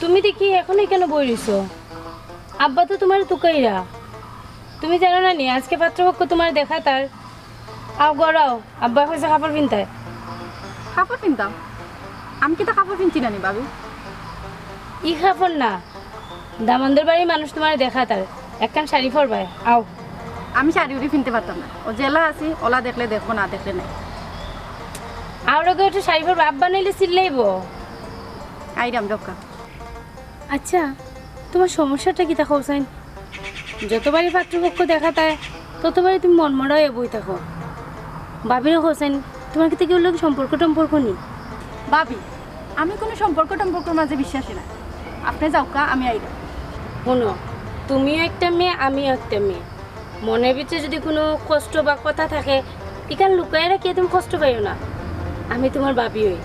তুমি দেখি এখনই কেন বই রইছো? আব্বা তো তোমার তুকাইরা। তুমি জানো না নি আজকে পাত্রপক্ষ তোমার দেখা তার আও গড়াও আব্বা হয়েছে কাপড় পিনতায়। কাপড় কিনতাম? আমি কি তা কাপড় কিনছি না নি বাবু? ই কাপড় না, দামন্দর বাড়ির মানুষ তোমার দেখা তার একখান শাড়ি পরবায় আও। আমি শাড়ি উড়ি কিনতে পারতাম না, ও জেলা আছি, ওলা দেখলে দেখবো, না দেখলে নাই। আর ওকে একটু শাড়ি পরবা, আব্বা নাইলে চিল্লাইব। আইরাম দোকা। আচ্ছা তোমার সমস্যাটা কি তা হোসাইন? যতবারই পাত্রপক্ষ দেখা তাই ততবারই তুমি মনমরা হয়ে বই থাকো। ভাবিরে হোসেন তোমার কি কেউ লোক সম্পর্ক নেই? ভাবি আমি কোনো সম্পর্কের মাঝে বিশ্বাসী না। আপনি যাওকা, আমি আইরাম। শোনো, তুমিও একটা মেয়ে আমিও একটা মেয়ে, মনের ভিতরে যদি কোনো কষ্ট বা কথা থাকে এখান লুকায় রাখিয়ে তুমি কষ্ট পাইও না। আমি তোমার ভাবি হই,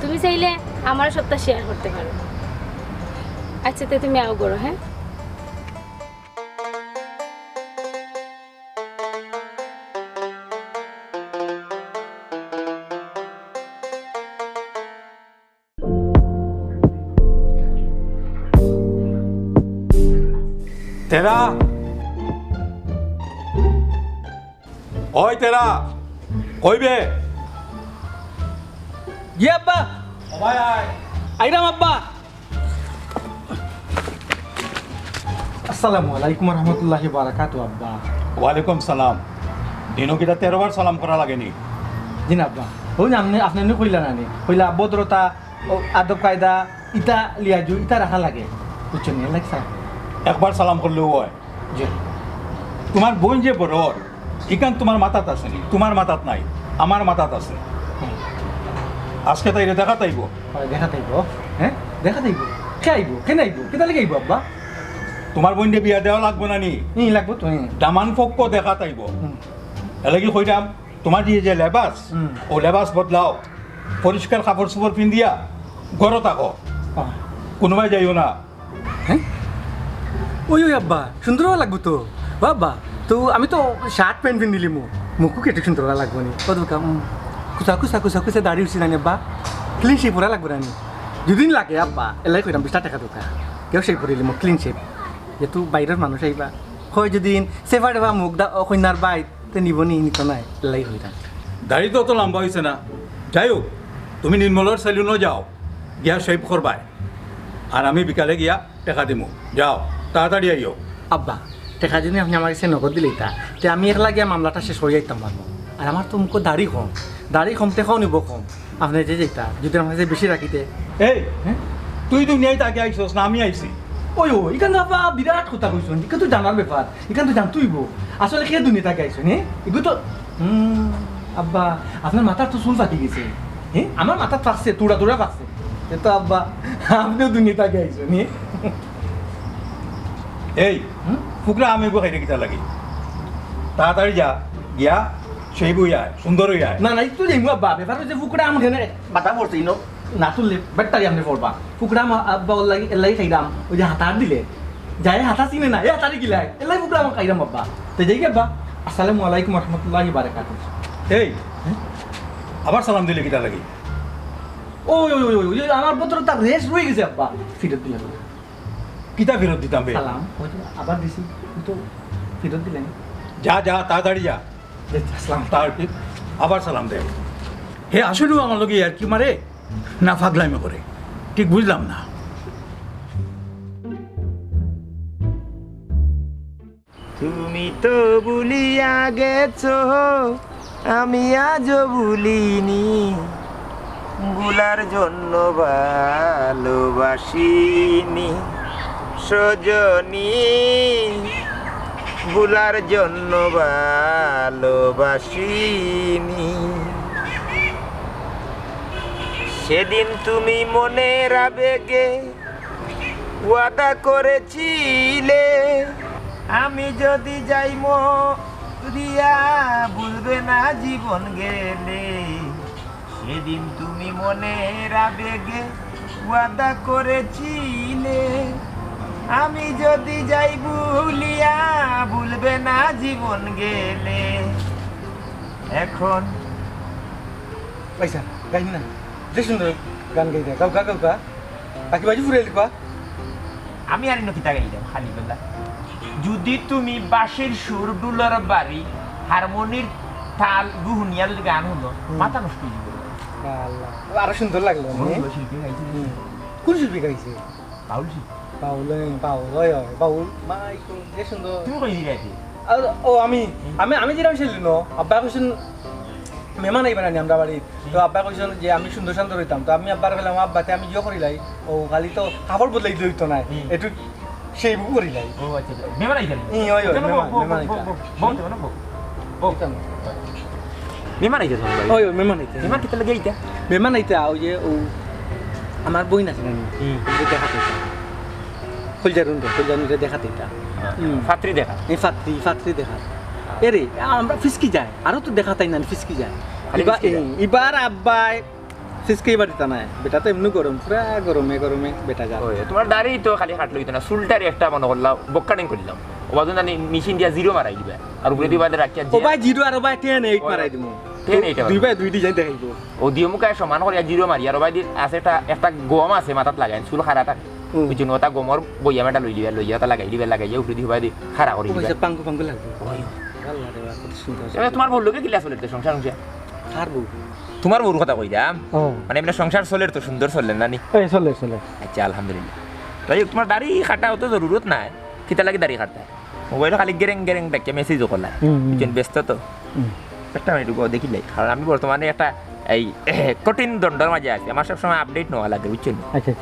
তুমি চাইলে আমার সবটা শেয়ার করতে পারো। আচ্ছা তো তুমি আও করো। হ্যাঁ তেরা ওই তেরা কইবে ইয়ে আব্বা, সবাই আয়। আইরাম আব্বা। আসসালামু আলাইকুম রহমতুল্লাহি বারাকাতু আব্বা। ওয়ালাইকুম সালাম। দিনকিটা 13 বার সালাম করা লাগেনি? জি না আব্বা, ওই না আপনি কইলা নানি কইলা ভদ্রতা ও আদব কায়দা ইটা লিয়াজু ইটা রাখা লাগে, বুঝছেন নি লাগছা? একবার সালাম করলেও হয়। জি তোমার বোন যে বড় ইকান তোমার মাথাত আছে নি? তোমার মাথাত নাই, আমার মাথাত আছে। আজকে তাই দেখা তাইব। দেখা তাইব। হ্যাঁ দেখা তাইব। কে আইব? কে নাইব? কেটা লাগে আইব আব্বা? তোমার বোন বিয়া দেওয়া লাগবে না নি? লাগবো তো। দামান পক্ষ দেখা তাইব। এলাকি কইরাম তোমার দিয়ে যে লেবাস ও লেবাস বদলাও, পরিষ্কার কাপড় চোপড় পিন্দিয়া ঘর থাকো, কোনোবাই যাইও না। হ্যাঁ ওই ওই আব্বা সুন্দর লাগবো তো। ও আব্বা তো আমি তো শার্ট প্যান্ট পিন্ধিলি মুখও কেটে সুন্দর লাগবো নি কত কাম কুচা কুচা কুচা কুচা দাড়ি উঠছি নানি আব্বা, ক্লিন শেপ পরা লাগবো রানি দুদিন লাগে আব্বা। এলাই কইরাম 20 টাকা দোকা কেউ শেপ করিলি মোক ক্লিন শেপ, যেহেতু বাইরের মানুষ আইবা হয় যদি সেফার দেবা মুখ দা কন্যার বাই তে নিব নি নিত নাই এলাই হইতাম। দাড়ি তো অত লম্বা হয়েছে না, যাই হোক তুমি নির্মলের সেলুনও যাও, গিয়া শেভ করবাই, আর আমি বিকালে গিয়া টাকা দিমু। যাও তাড়াতাড়ি আইও। আব্বা টাকা যদি আপনি আমার কাছে নগদ দিলে তে আমি একলা গিয়া মামলাটা শেষ হয়ে যাইতাম পারবো। আর আমার তো মুখ দাড়ি কম টেকাও নিব কম, আপনি যে যেটা যদি আমার কাছে বেশি রাখিতে। এই তুই দুনিয়ায় তাকে আইসস না আমি আইছি? ওই ও এখান আব্বা বিরাট কথা কইছো, এখান তো জানার ব্যাপার, এখান তো জানতুইব আসলে কে দুনিয়া তাকে আইসো হ্যাঁ এগুলো তো আব্বা আপনার মাথার তো চুল পাকি গেছে। হ্যাঁ আমার মাথার পাকছে তুড়া তুড়া পাকছে, এ তো আব্বা আপনিও দুনিয়া তাকে আইসো হ্যাঁ। এই ফুকরা আমি খাইতে কিতা লাগি? তাড়াতাড়ি যা, গিয়া সেই বই আয়, সুন্দর হই আয়। না না একটু যাইমু আব্বা, ব্যাপার হচ্ছে ফুকড়া আমার ঘেনে বাতা পড়ছে ইনো না তুললে বেটারি আপনি পড়বা। ফুকড়া আব্বা ওর লাগি এলাই খাইরাম, ওই যে হাতার দিলে যাই হাতা চিনে না এই হাতারি গিলাই এলাই ফুকড়া আমার খাইরাম আব্বা। তো যাই আব্বা, আসসালামু আলাইকুম রহমতুল্লাহি বারাকাতুহু। এই আবার সালাম দিলে কিতা লাগি? ওই ওই ওই ওই আমার পত্র তার রেস রয়ে গেছে আব্বা, ফিরত দিলেন। কিতা ফেরত দিতাম বে? সালাম ওই তো আবার দিছি তো ফিরত দিলেন। যা যা তাড়াতাড়ি যা, আসসালাম। তার আবার সালাম দে। হে আসলেও আমার লগে আর কি মারে না ফাগলামি করে, ঠিক বুঝলাম না। তুমি তো ভুলিয়া গেছো, আমি আজও ভুলিনি, ভুলার জন্য ভালোবাসিনি সজনী, ভুলার জন্য ভালোবাসিনি। সেদিন তুমি মনের আবেগে ওয়াদা করেছিলে, আমি যদি যাই মরিয়া ভুলবে না জীবন গেলে। সেদিন তুমি মনের আবেগে ওয়াদা করেছিলে, আমি যদি যাই ভুলিয়া ভুলবে না জীবন গেলে। এখন পয়সা গাই না যে সুন্দর গান গাই দেয় গাও গা গাও গা বাকি বাজি ফুরে লিখবা আমি আর নকিতা গাই দাও খালি বেলা যদি তুমি বাঁশির সুর ডুলার বাড়ি হারমোনির তাল গুহুনিয়া যদি গান হলো মাথা নষ্ট হয়ে যাবে আল্লাহ আরো সুন্দর লাগলো শিল্পী গাইছে কোন শিল্পী গাইছে বাউল শিল্পী বাউল বাউল হয় হয় বাউল মাই যে সুন্দর তুমি কই দিলে এতে ও আমি আমি আমি যেটা ছিল ন আব্বা কইছেন মেহমান আইবেন আনি আমরা বাড়ি তো আব্বা কইছেন যে আমি সুন্দর সুন্দর হইতাম তো আমি আব্বার গেলাম আব্বাতে আমি ইয়ে করিলাই ও খালি তো কাপড় বদলাই দিত না একটু সেই বুক করিলাই ও আচ্ছা মেমন আইছেন ওই মেহমান আইতা বল তো না বল মেমন আইছে তোমার ওই মেহমান আইতা মেমন কিতা লাগে এইটা মেহমান আইতা ওই যে ও আমার বই না জানি দেখাতে খুলজারুন খুলজারুন দেখাতে এটা ফাত্রি দেখা এই ফাত্রি দেখা এরে আমরা ফিসকি যায় আরো তো দেখা তাই না ফিসকি যায় এবার আব্বাই ফিসকি এবার দিতা না বেটা তো এমনি গরম পুরা গরমে বেটা যা ওই তোমার দাড়ি তো খালি কাটলো না চুলটারি একটা মনে করলাম বক্কাটিং করিলাম ও বাজু জানি মেশিন দিয়া জিরো মারাই দিবা আর উপরে দিবা রাখিয়া ও ভাই জিরো আর ভাই 10 8 মারাই দিমু 10 8 দুই ভাই দুই ডিজাইন দেখাইবো ও দিও মুখায় সমান করিয়া জিরো মারি আর ভাই আছে একটা গম আছে মাথাত লাগাই চুল খাড়া থাকে ওই জন্য ওটা গমর বইয়া মেটা লইয়া তা লাগাই উপরে দিবা দি খাড়া করি দিবা পাঙ্গু লাগবে আল্লাহ রে বাবা কত সুন্দর এবার তোমার বললো কি ক্লাস চলে সংসার হারবো তোমার বউর কথা কই দাম ও মানে এমনি সংসার চলের তো সুন্দর চললেন না নি এই চলে আচ্ছা আলহামদুলিল্লাহ তাই তোমার দাড়ি কাটা তো জরুরত নাই কিতা লাগে দাড়ি কাটতে মোবাইল খালি গেরেং ডাকে মেসেজও করলা বুঝছেন ব্যস্ত তো একটা মিনিট দেখিলাই কারণ আমি বর্তমানে একটা এই কঠিন দণ্ডর মাঝে আছি আমার সবসময় আপডেট নেওয়া লাগে বুঝছেন আচ্ছা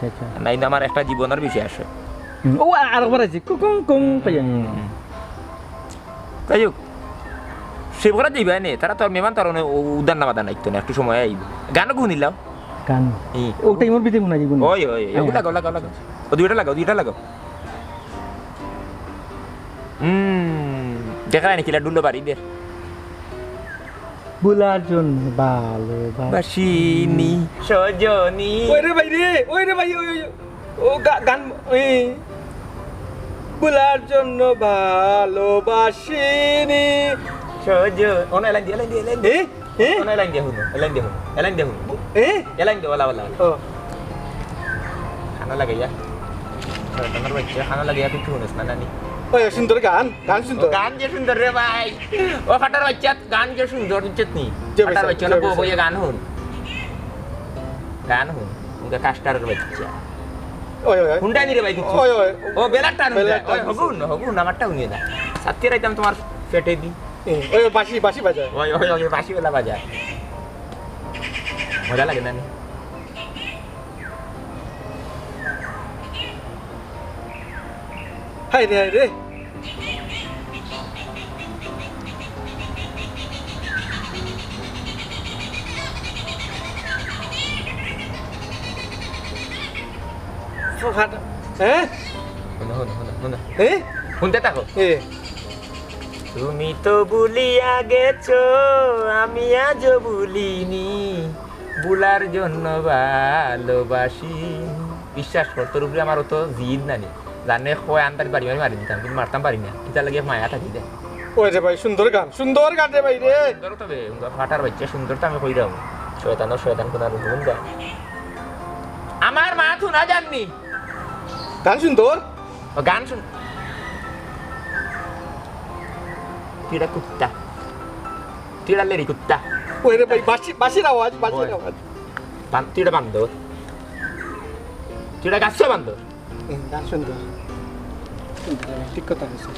নাই আমার একটা জীবনের বিষয় আসে ও আরেকবার আছে কুকুং পাইয়া তাই হোক শিবঘরা যাইবা নে তারা তোর মেমান তোর উদান নামাদান নাইতো না একটু সময় আইব গানও গুনিলাম গান ও টাইমর বিতে গুনা জীবন ওই লাগাও ও দুইটা লাগাও দেখা নাই কিলা ডুলো বাড়ি দের বুলার জন্য ভালোবাসি বাসিনি সজনী ওই রে ভাই ও গান ওই বুলার জন্য ভালোবাসিনি সজ ওনা এলাইন দিয়ে এ ওনা এলাইন দিয়ে হুনো এলাইন দিয়ে ওলা ও খানা লাগাইয়া তোমার বাচ্চা খানা লাগাইয়া কিছু শুনিস না নানি ওই সুন্দর গান সুন্দর গান যে সুন্দর রে ভাই ও ফাটার বাচ্চা গান যে সুন্দর চেতনি ফাটার বাচ্চা না বইয়ে গান হুন উনকা কাস্টারের বাচ্চা ওই হুন্ডা নি রে ভাই কিছু ওই ও বেলাটা হগুন আমারটা হুনিয়ে না সাথে রাইতাম তোমার পেটে দি ওই বাসি বাজায় ওই বাসি বেলা বাজায় মজা লাগে না হাই রে হ্যাঁ শুনতে থাকো এ তুমি তো ভুলিয়া গেছো আমি আজও ভুলিনি বুলার জন্য ভালোবাসি বিশ্বাস কর তোর উপরে আমার তো জিদ নানি জানে হয় আন্তার বাড়ি মারি দিতাম কিন্তু মারতাম পারি না এটা লাগে মায়া থাকি দেয় ওই রে ভাই সুন্দর গান রে ভাই রে সুন্দর তবে ফাটার বাচ্চা সুন্দর তো আমি কই দাও শয়তান কোনার হুন যায় আমার মা থুনা জাননি গান সুন্দর ও গান শুন Tira leri kutta. ওই রে ভাই বাসির আওয়াজ Tira bandor. Tira gasso bandor. গান সুন্দর ঠিক কথা বলছো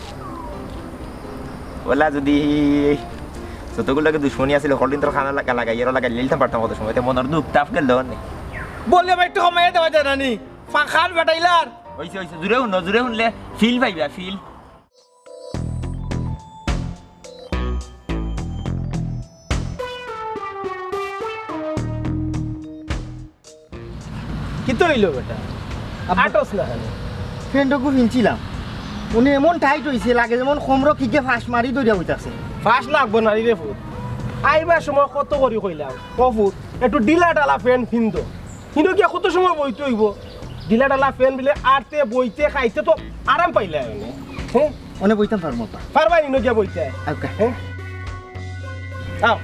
ওলা যদি যতগুলোকে দুশ্মনী আছিল হলদিন তোর খানা লাগাই এর লাগাই লিলতাম পারতাম কত সময় মনের দুঃখ তাপ গেল না বললে ভাই একটু সময় দেওয়া যায় নানি ফাঁকান বেটাইলার হইছে জুড়ে শুনলে ফিল পাইবা ফিল কি তো হইলো বেটা আটস না ফ্রেন্ডকো কিনছিলাম উনি এমন টাইট হয়েছে লাগে যেমন কমরো কিকে ফাঁস মারি দৌড়িয়া হইতাছে ফাঁস লাগবো না রে ফুট আইবার সময় কত করি কইলাম কফুট একটু ডিলা ডালা ফ্যান ফিন্দো কিন্তু কি কত সময় বইতে হইব ডিলা ডালা ফ্যান বিলে আরতে বইতে খাইতে তো আরাম পাইলে হ্যাঁ অনেক বইতাম পারবো পারবাই নিনো গিয়া বইতে হ্যাঁ আও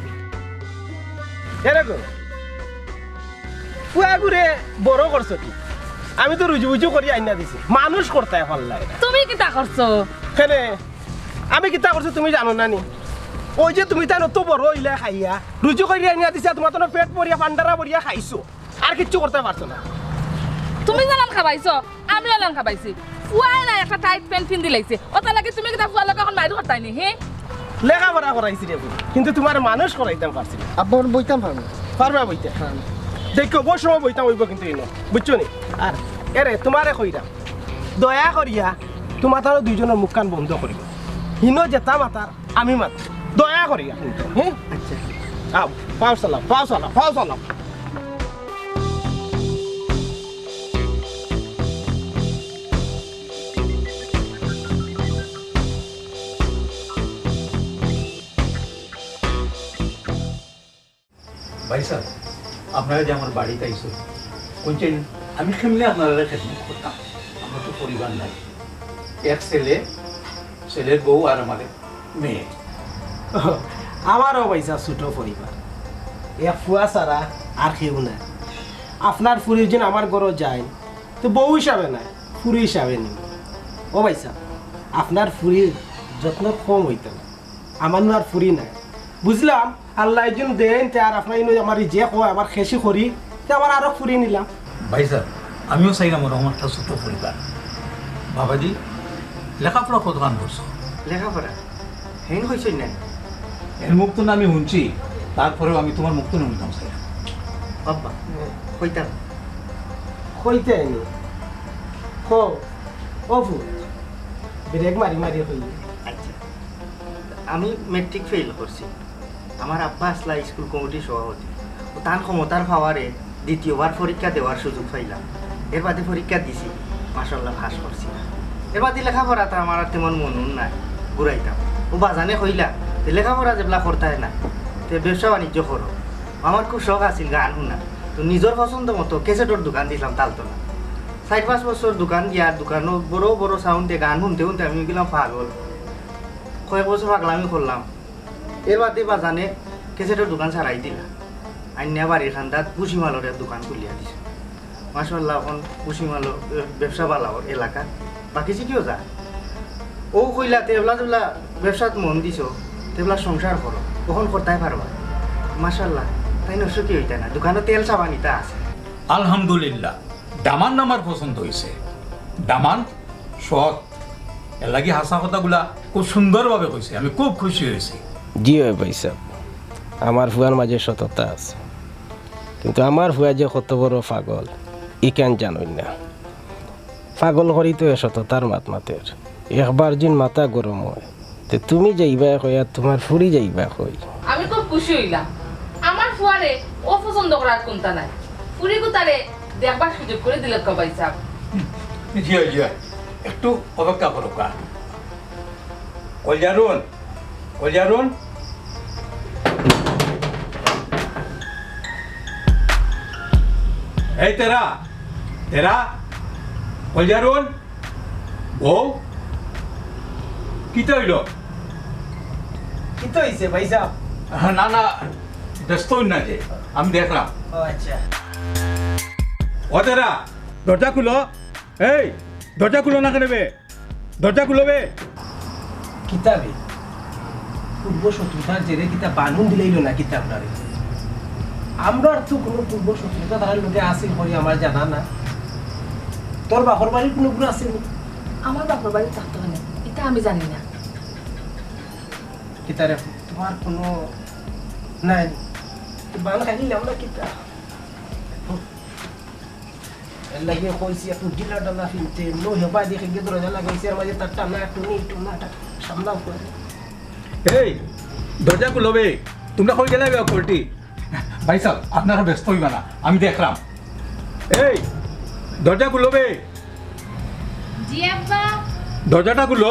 এরকম পুয়া ঘুরে বড় করছো কি আমি তো রুজু বুজু করি আইনা দিছি মানুষ করতে এখন লাগে তুমি কিতা করছো কেনে আমি কিতা করছি তুমি জানো না নি ওই যে তুমি তাই তো বড় হইলে খাইয়া রুজু করি আইনা দিছা তোমার তো পেট ভরিয়া পান্ডারা ভরিয়া খাইছো আর কিচ্ছু করতে পারছো না তুমি জানান খাবাইছো আমি জানান খাবাইছি ফুয়াই না একটা টাইট প্যান্ট পিন দিলাইছে ওটা লাগে তুমি কিতা ফুয়ার লাগে এখন মাইর করতাই নি হে লেখাপড়া করাইছি রে কিন্তু তোমার মানুষ করাইতাম পারছি না আব্বা বইতাম পারবো পারবা বইতে দেখো বহু সময় বইতাম হইব কিন্তু এনে বুঝছো নি আর এরে তোমারে কইরাম দয়া করিয়া তোমার তার দুইজনের মুখ কান বন্ধ করিব হিনো জেতা মাতার আমি মাত দয়া করিয়া কিন্তু হ্যাঁ আচ্ছা আও পাও সালাম পাও সালাম পাও সালাম ভাই স্যার আপনারা যে আমার বাড়িতে আইসো বলছেন আমি কেমনে আপনারা খেদমত করতাম আমার তো পরিবার নাই এক ছেলে ছেলের বউ আর আমাদের মেয়ে আমারও পয়সা ছোট পরিবার এক ফুয়া ছাড়া আর কেউ না আপনার ফুরি যেন আমার ঘরও যায় তো বউ হিসাবে না ফুরি হিসাবে নিন ও পয়সা আপনার ফুরির যত্ন কম হইতো না আমার আর ফুরি নাই বুঝলাম আল্লাহ একজন দেন তে আর আপনার আমার যে কয় আমার খেসি করি তে আমার আরো ফুরি নিলাম ভাই স্যার আমিও চাইলাম আমার একটা ছোট পরিবার বাবাজি লেখাপড়া কতক্ষণ করছো লেখাপড়া হেন হয়েছই না এর মুখ তো না আমি শুনছি তারপরেও আমি তোমার মুখ তো শুনতাম চাইলাম আব্বা কইতাম কইতে আইনি কো ও ফুল ব্রেক মারি মারি হই আচ্ছা আমি মেট্রিক ফেল করছি আমার আব্বা আসলা স্কুল কমিটির সভাপতি ও তার ক্ষমতার পাওয়ারে দ্বিতীয়বার পরীক্ষা দেওয়ার সুযোগ পাইলাম এর বাদে পরীক্ষা দিছি মাশাল্লাহ পাস করছি এর বাদে লেখাপড়া তো আমার আর তেমন মনন নাই ঘুরাইতাম ও বাজানে কইলা তে লেখাপড়া যেগুলা করতে না তে ব্যবসা বাণিজ্য করো আমার খুব শখ আছিল গান শুনা তো নিজের পছন্দ মতো কেসেটর দোকান দিলাম তালতলা 4-5 বছর দোকান গিয়া দোকানও বড় বড় সাউন্ডে গান শুনতে শুনতে আমি গেলাম পাগল কয়েক বছর পাগলামি করলাম এর বাদে বাজানে কেসেটের দোকান ছাড়াই দিলাম আইনিয়া বাড়ির খান্দাত পুষিমালরের দোকান খুলিয়া দিছে মাশাল্লাহ এখন পুষিমালো ব্যবসা বালাওর এলাকা বাকি শিখিও যা ও কইলা তেবলা তেবলা ব্যবসাত মন দিছ তেবলা সংসার করো কখন করতেই পারবা মাশাল্লাহ তাই নসুকি হইতে না দোকানে তেল সাবানিতা আছে আলহামদুলিল্লাহ দামান আমার পছন্দ হয়েছে দামান সৎ এর লাগি হাসা কথাগুলা খুব সুন্দরভাবে কইছে আমি খুব খুশি হয়েছি জি হয় পয়সা আমার ফুয়ার মাঝে সততা আছে কিন্তু আমার ফুয়া যে কত বড় পাগল ই কেন জানই না পাগল করি তো সততার মাত মাতের একবার দিন মাথা গরম হয় তো তুমি যাইবা কই আর তোমার ফুরি যাইবা কই আমি খুব খুশি হইলাম আমার ফুয়ারে ও পছন্দ করার কোনটা নাই ফুরি গুতারে দেখবার সুযোগ করে দিলে কবাই সাহেব জিয়া জিয়া একটু অপেক্ষা করো কা কলজারুন কলজারুন এই তেরা তেরা কলজারুন বউ কিতা হইল কি তো হইছে পয়সা না না ব্যস্ত হইন না যে আমি দেখলাম ও আচ্ছা ও তেরা দরজা খুলো এই দরজা খুলো না কেন বে দরজা খুলো বে কিতাবে পূর্ব শত্রুতার জেরে কিতাব বানুন দিলেইল না কিতাব আপনারে আমরা তো কোনো পূর্ব শত্রুতা তার লোকে আসিল করি আমার জানা না তোর বাপর বাড়ির কোনো গুণ আসেন আমার বাপর বাড়ি থাকতে হয় না এটা আমি জানি না কিতারে তোমার কোনো নাই বান খাইলে আমরা কিতা লাগিয়ে কইছি একটু ডিলা ডালা ফিনতে নো হেবা দেখে গিয়ে দরজা লাগাইছি আর মাঝে তার টানা একটু নি একটু নাটা সামলাও করে এই দরজা খুলো বে তোমরা কই গেলে বে কোর্টি ভাই সাহেব আপনারা ব্যস্ত হইবা না আমি দেখলাম এই দরজা খুলো বে জি আব্বা দরজাটা খুলো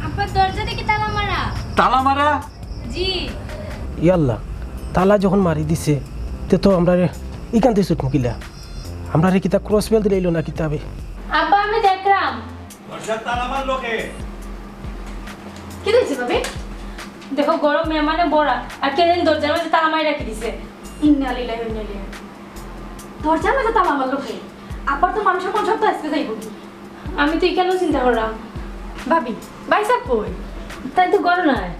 আব্বা দরজা দেখি তালা মারা তালা মারা জি ইয়াল্লা তালা যখন মারি দিছে তে তো আমরা ইকান থেকে ছুটমুকিলা আমরা রে কিতা ক্রস বেল দিলাইলো না কিতাবে আব্বা আমি দেখলাম দরজা তালা মারলো কে কি দিয়েছে ভাবি দেখো গরম মেহমানে বড়া আর কেদিন দরজার মধ্যে তালা মারি রাখি দিছে ইন্না লিল্লাহি ওয়া ইন্না ইলাইহি দরজার মধ্যে তালা মারলো কে আব্বার তো মানুষের কোন সপ্তাহ আসতে যাইব আমি তো এখানেও চিন্তা করলাম। ভাবি বাইসাব কই তাই তো গড় নয়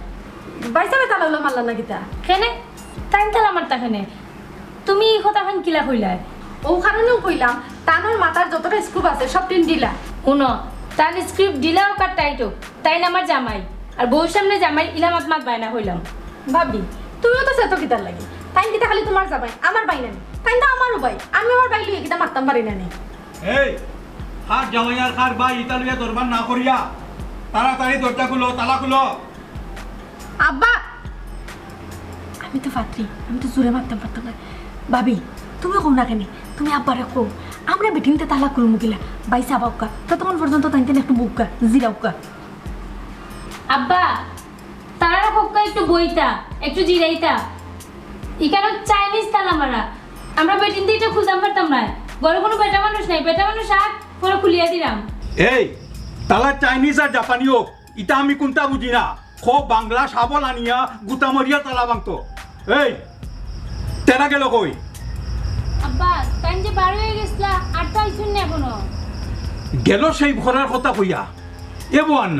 বাইসাবে তালা হলো মারলা না গীতা কেনে তাই তাহলে আমার তাখানে তুমি এই কথাখান কিলা কইলাই? ও কারণেও কইলাম তানোর মাথার যতটা স্কুপ আছে সব টিন দিলা শুনো, তার স্ক্রিপ্ট দিলাও কার টাইটো তাই না আমার জামাই, আর বউর সামনে জামাই ইলামাত মাত বায়না হইলাম। ভাবি তুইও তো সেতো কিতার লাগি তাই কিতা খালি তোমার যাবাই আমার বাই না তাই তো আমারও বাই আমি আমার বাই লইয়ে কিতা মারতাম পারি না নি এই খার জামাই আর খার ভাই ইটা লইয়া দরবার না করিয়া তাড়াতাড়ি দরজা খুলো, তালা খুলো। আব্বা আমি তো পাত্রী, আমি তো জোরে মারতাম পারতাম না। ভাবি তুমি কো না কেন, তুমি আব্বারে কো আমরা বেটিনতে তালা করুম গিলা বাইসা বাউকা ততক্ষণ পর্যন্ত তাইতে একটু বুকা জিরাউকা। আব্বা তারা হক্কা একটু বইতা একটু জিরাইতা, এখানে চাইনিজ তালা মারা আমরা বেটিন দিয়ে এটা খুঁজাম পারতাম না। ঘরে কোনো বেটা মানুষ নাই, বেটা মানুষ আগ পরে খুলিয়া দিলাম। এই তালা চাইনিজ আর জাপানি হোক ইটা আমি কোনটা বুঝি না, খুব বাংলা সাবল আনিয়া গুতামরিয়া তালা ভাঙতো। এই তেরা গেল কই? আব্বা টাইম যে বার হয়ে গেছলা আর তো আইছুন না এখনো। গেল সেই ঘরের কথা কইয়া এবো আর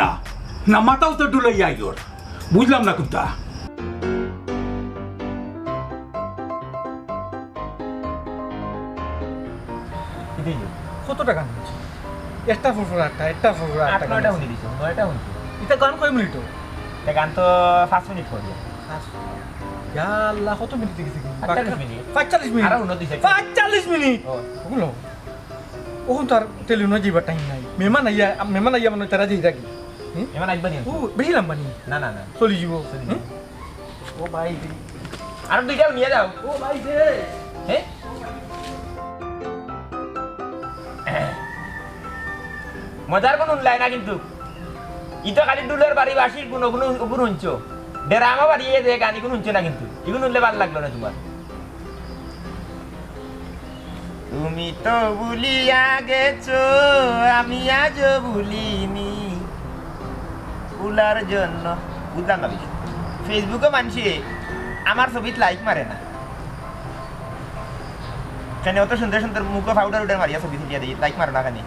না মাথাও তো ডুলাইয়া আইয়র, বুঝলাম না কোনটা। কত টাকা নিচ্ছি? একটা ফুরফুর আটটা, একটা ফুরফুর আট আটটা। নয়টা শুনি দিছো, নয়টা শুনছি। এটা গান কয় মিনিট? গান তো 5 মিনিট পড়বে। ইয়া আল্লাহ, কত মিনিট গেছে? 48 মিনিট। 45 মিনিট। আরো উন্নতি হইছে। 45 মিনিট। ও ওগুলো ওখন তার টেলিফোনে যাইবার টাইম নাই। মেহমান আইয়া মানে তারা যাই থাকি। এমন আইবা নি? ও বেশি লাম্বা নি, না না না, চলি যাব। ও ভাই আর দুইটাও নিয়ে যাও। ও ভাই দে। হ্যাঁ মজার কোন উনলাই না কিন্তু ইতো খালি ডুলের বাড়ি বাসির কোন কোন উপর হুঁচো ডেরামা বাড়িয়ে দে গানি কোন হুঁচো না কিন্তু এগুলো উনলে ভালো লাগলো না তোমার। তুমি তো ভুলিয়া গেছো আমি আজও ভুলিনি ভুলার জন্য বুঝলাম না বেশি। ফেসবুকে মানুষে আমার ছবিত লাইক মারে না কেন? অত সুন্দর সুন্দর মুখ পাউডার উডার মারিয়া ছবি তুলিয়া দিই, লাইক মারো না কেন?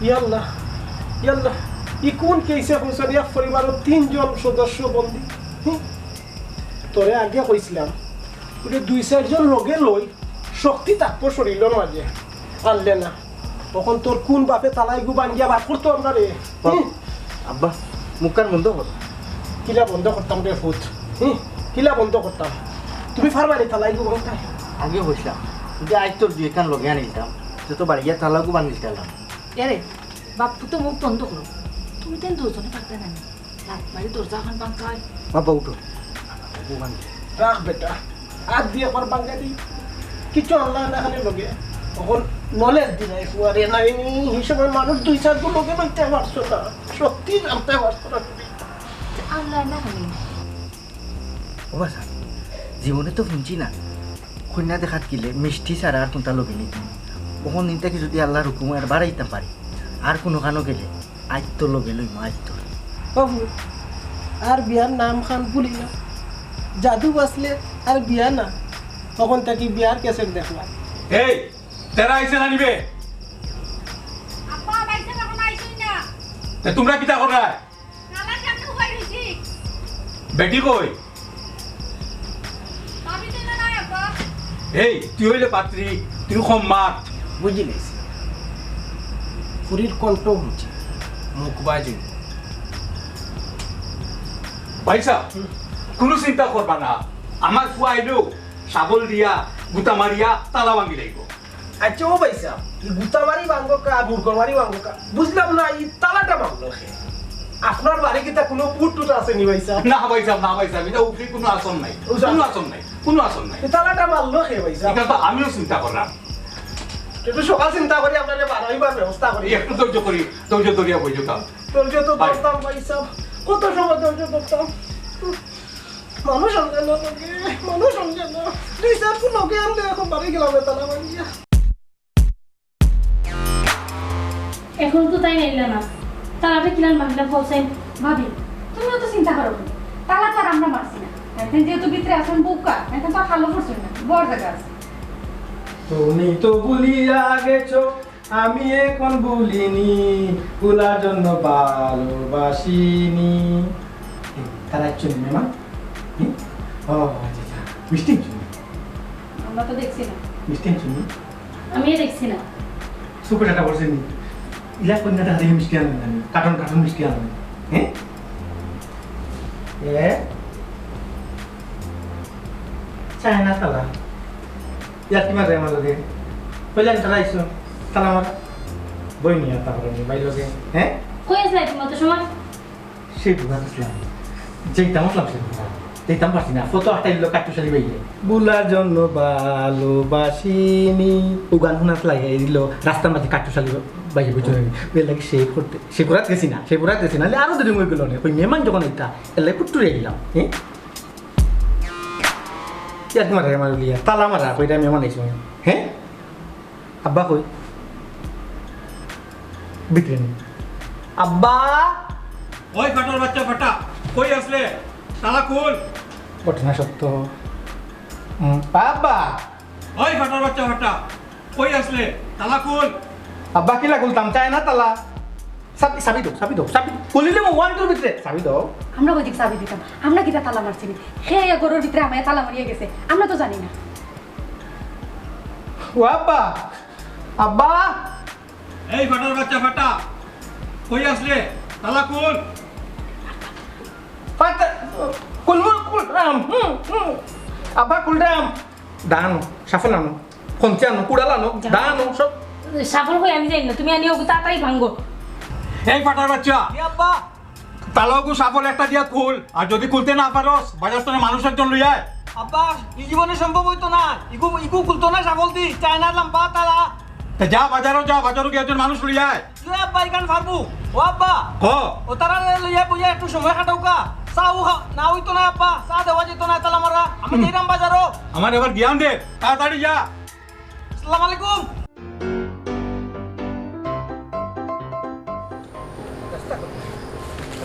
ইয়াল্লাহ ইয়াল্লাহ, ই কোন কেসে হয়েছে? ইয়া পরিবারের 3 জন সদস্য বন্দী। তোরে আগে কইছিলাম ওটা 2-4 জন লগে লই শক্তি তাকপো শরীর মাঝে আনলে না, তখন তোর কোন বাপে তালাই গু বান্ধিয়া বাদ করতো আমরা রে। আব্বা মুখকার বন্ধ কর। কিলা বন্ধ করতাম রে ফুট, কিলা বন্ধ করতাম? তুমি ফারবারি তালাই গু বান্ধাই আগে হইছিলাম যে আজ তোর 2 কান লগে আনিতাম যত বাড়িয়া তালাকু বান্ধিছিলাম। এরে বাপু তো মুখ বন্ধ করো, তুমি তেন দুজনে পারতে না রাত বাড়ি দরজা খান বাঙ্কা হয়। বাবা উঠো। রাখ বেটা, হাত দিয়ে আমার বাঙ্গা দি কিছু আল্লাহ না খালি লগে তখন নলেজ দিলাই ফুয়ারে নাই হিসেবে মানুষ 2-4 জন লগে লইতে পারছো না, সত্যি জানতে পারছো না তুমি। আল্লাহ না খালি ও বাসা জীবনে তো শুনছি না কন্যা দেখাত কিলে মিষ্টি ছাড়া আর কোনটা লগে নিতে ওখান নিতে কি যদি আল্লাহর হুকুম আর বাড়াইতে পারি আর কোনো খানো গেলে আজ তো লগে লই আজ তো বাবু আর বিয়ার নাম খান ভুলি না, জাদু বাসলে আর বিয়া না, তখন তাকে বিয়ার কেসেট দেখলাম। এই তেরা আইছে না নিবে? আব্বা বাইসা যখন আইছই না তে তোমরা কিটা করা? নালা সাথে উবাই হইছি বেটি কই? ভাবি দিন না আব্বা এই তুই হইলে পাত্রী, তুই সম্মাত। বুঝি লাইছি ফুরির কণ্ঠ হচ্ছে মুখ বাজি। ভাইসা কোনো চিন্তা করবা না, আমার ফুয়া আইলেও সাবল দিয়া গুতা মারিয়া তালা ভাঙি লাগবো। আচ্ছা ও পয়সা এই গুতামারি ভাঙ্গো কা বুরগমারি ভাঙ্গো কা বুঝলাম না, এই তালাটা ভাঙলো সে। আপনার বাড়ি কিতা কোনো পুটুট আছে নি পয়সা? না ভাইসা না ভাইসা, এটা উপরে কোনো আসন নাই, কোনো আসন নাই, কোনো আসন নাই। এই তালাটা মারলো সে পয়সা। এটা তো আমিও চিন্তা করলাম, একটু সকাল চিন্তা করি আপনাকে বাড়াইবার ব্যবস্থা করি। একটু ধৈর্য করি, ধৈর্য ধরিয়া বই যেতাম। ধৈর্য তো ধরতাম পয়সা, কত সময় ধৈর্য ধরতাম। মানুষ সমঝে না তোকে, মানুষ সমঝে না। 2-4 জন লোকে আনলে এখন বাড়ি গেলাম তালা ভাঙিয়া। এখন তো তাই নাইলা না, তালাটা কিলান বাংলা ফলসাই। ভাবি তুমিও তো চিন্তা করো না, তালা তো আর আমরা মারছি না, এখন যেহেতু ভিতরে আছেন বুকা এখন তো আর ভালো করছেন না, বড় জায়গা আছে। তুমি তো ভুলিয়া গেছো আমি এখন ভুলিনি ভুলার জন্য ভালোবাসিনি তারা একচুয়ালি মেমা ও আচ্ছা আচ্ছা মিষ্টি আমরা তো দেখছি না, মিষ্টি শুনি আমিও দেখছি না। সুপারটা বলছেন ইলা কন্যাটা হারিয়ে মিষ্টি আনেন আমি কার্টন কার্টন মিষ্টি আনেন হ্যাঁ এ চায়না তালা ইয়ার কিমান যায় আমার লগে কইলেন তালা আইসো তালা আমার বই নিয়ে তারপরে বাই লগে হ্যাঁ কই আসলাই তুমি অত সময়? সেই বুঝা আসলাম যেইটা মতলাম সে যেইতাম পারছি না ফটো আটাইলো কাটুশালি বাইলে বুলার জন্য ভালোবাসিনি ও গান শোনাত লাগে দিল রাস্তার মাঝে কাটুশালি বাইরে বুঝে বের লাগে সে করতে সে ঘোরাত গেছি না সে ঘোরাত গেছি না আরো দুদিন হয়ে গেল না ওই মেহমান যখন এটা এলে কুট্টুরে গেলাম হ্যাঁ ইয়ার মারা আমার লিয়া তালা মারা কইটা মেহমান আইসো হ্যাঁ আব্বা কই ভিতরে নি আব্বা ওই ফাটার বাচ্চা ফাটা কই আসলে তালা খুল ঘটনা সত্য আব্বা ওই ফাটার বাচ্চা ফাটা কই আসলে তালা খুল আব্বা কি লাগুলতাম চায় না তালা সাবি সাবি দাও সাবি খুলিলে মো ওয়ান টুর ভিতরে সাবি দাও আমরা ওই দিক চাবি দিতাম, আমরা কিটা তালা মারছি না, খেয়ে গরুর ভিতরে আমায় তালা মারিয়ে গেছে, আমরা তো জানি না। ও আব্বা আব্বা এই ফাটার বাচ্চা ফাটা কই আসলে তালা খুল ফাটা কুলরাম আব্বা কুলরাম দান সাফলানো কঞ্চানো কুড়ালানো দানো সব সাফল হয়ে আমি জানি না, তুমি আনিও তাড়াতাড়ি ভাঙ্গো। এই ফাটার বাচ্চা আব্বা তালাও সাফল একটা দিয়া খুল আর যদি খুলতে না পারোস বাজার তো মানুষ একজন লই আয় আব্বা এই জীবনে সম্ভব হইতো না ইগু ইগু খুলতো না সাবল দি চায়না লাম্বা তালা তা যা বাজারও গিয়ে একজন মানুষ লই আয় তুই আব্বা ইকান পারবো ও আব্বা ক ও তারা লইয়া বইয়া একটু সময় কাটাও কা চাও না হইতো না আব্বা চা দেওয়া যেত না তালা মারা আমি যাইরাম বাজারও আমার এবার জ্ঞান দে তাড়াতাড়ি যা আসসালামু আলাইকুম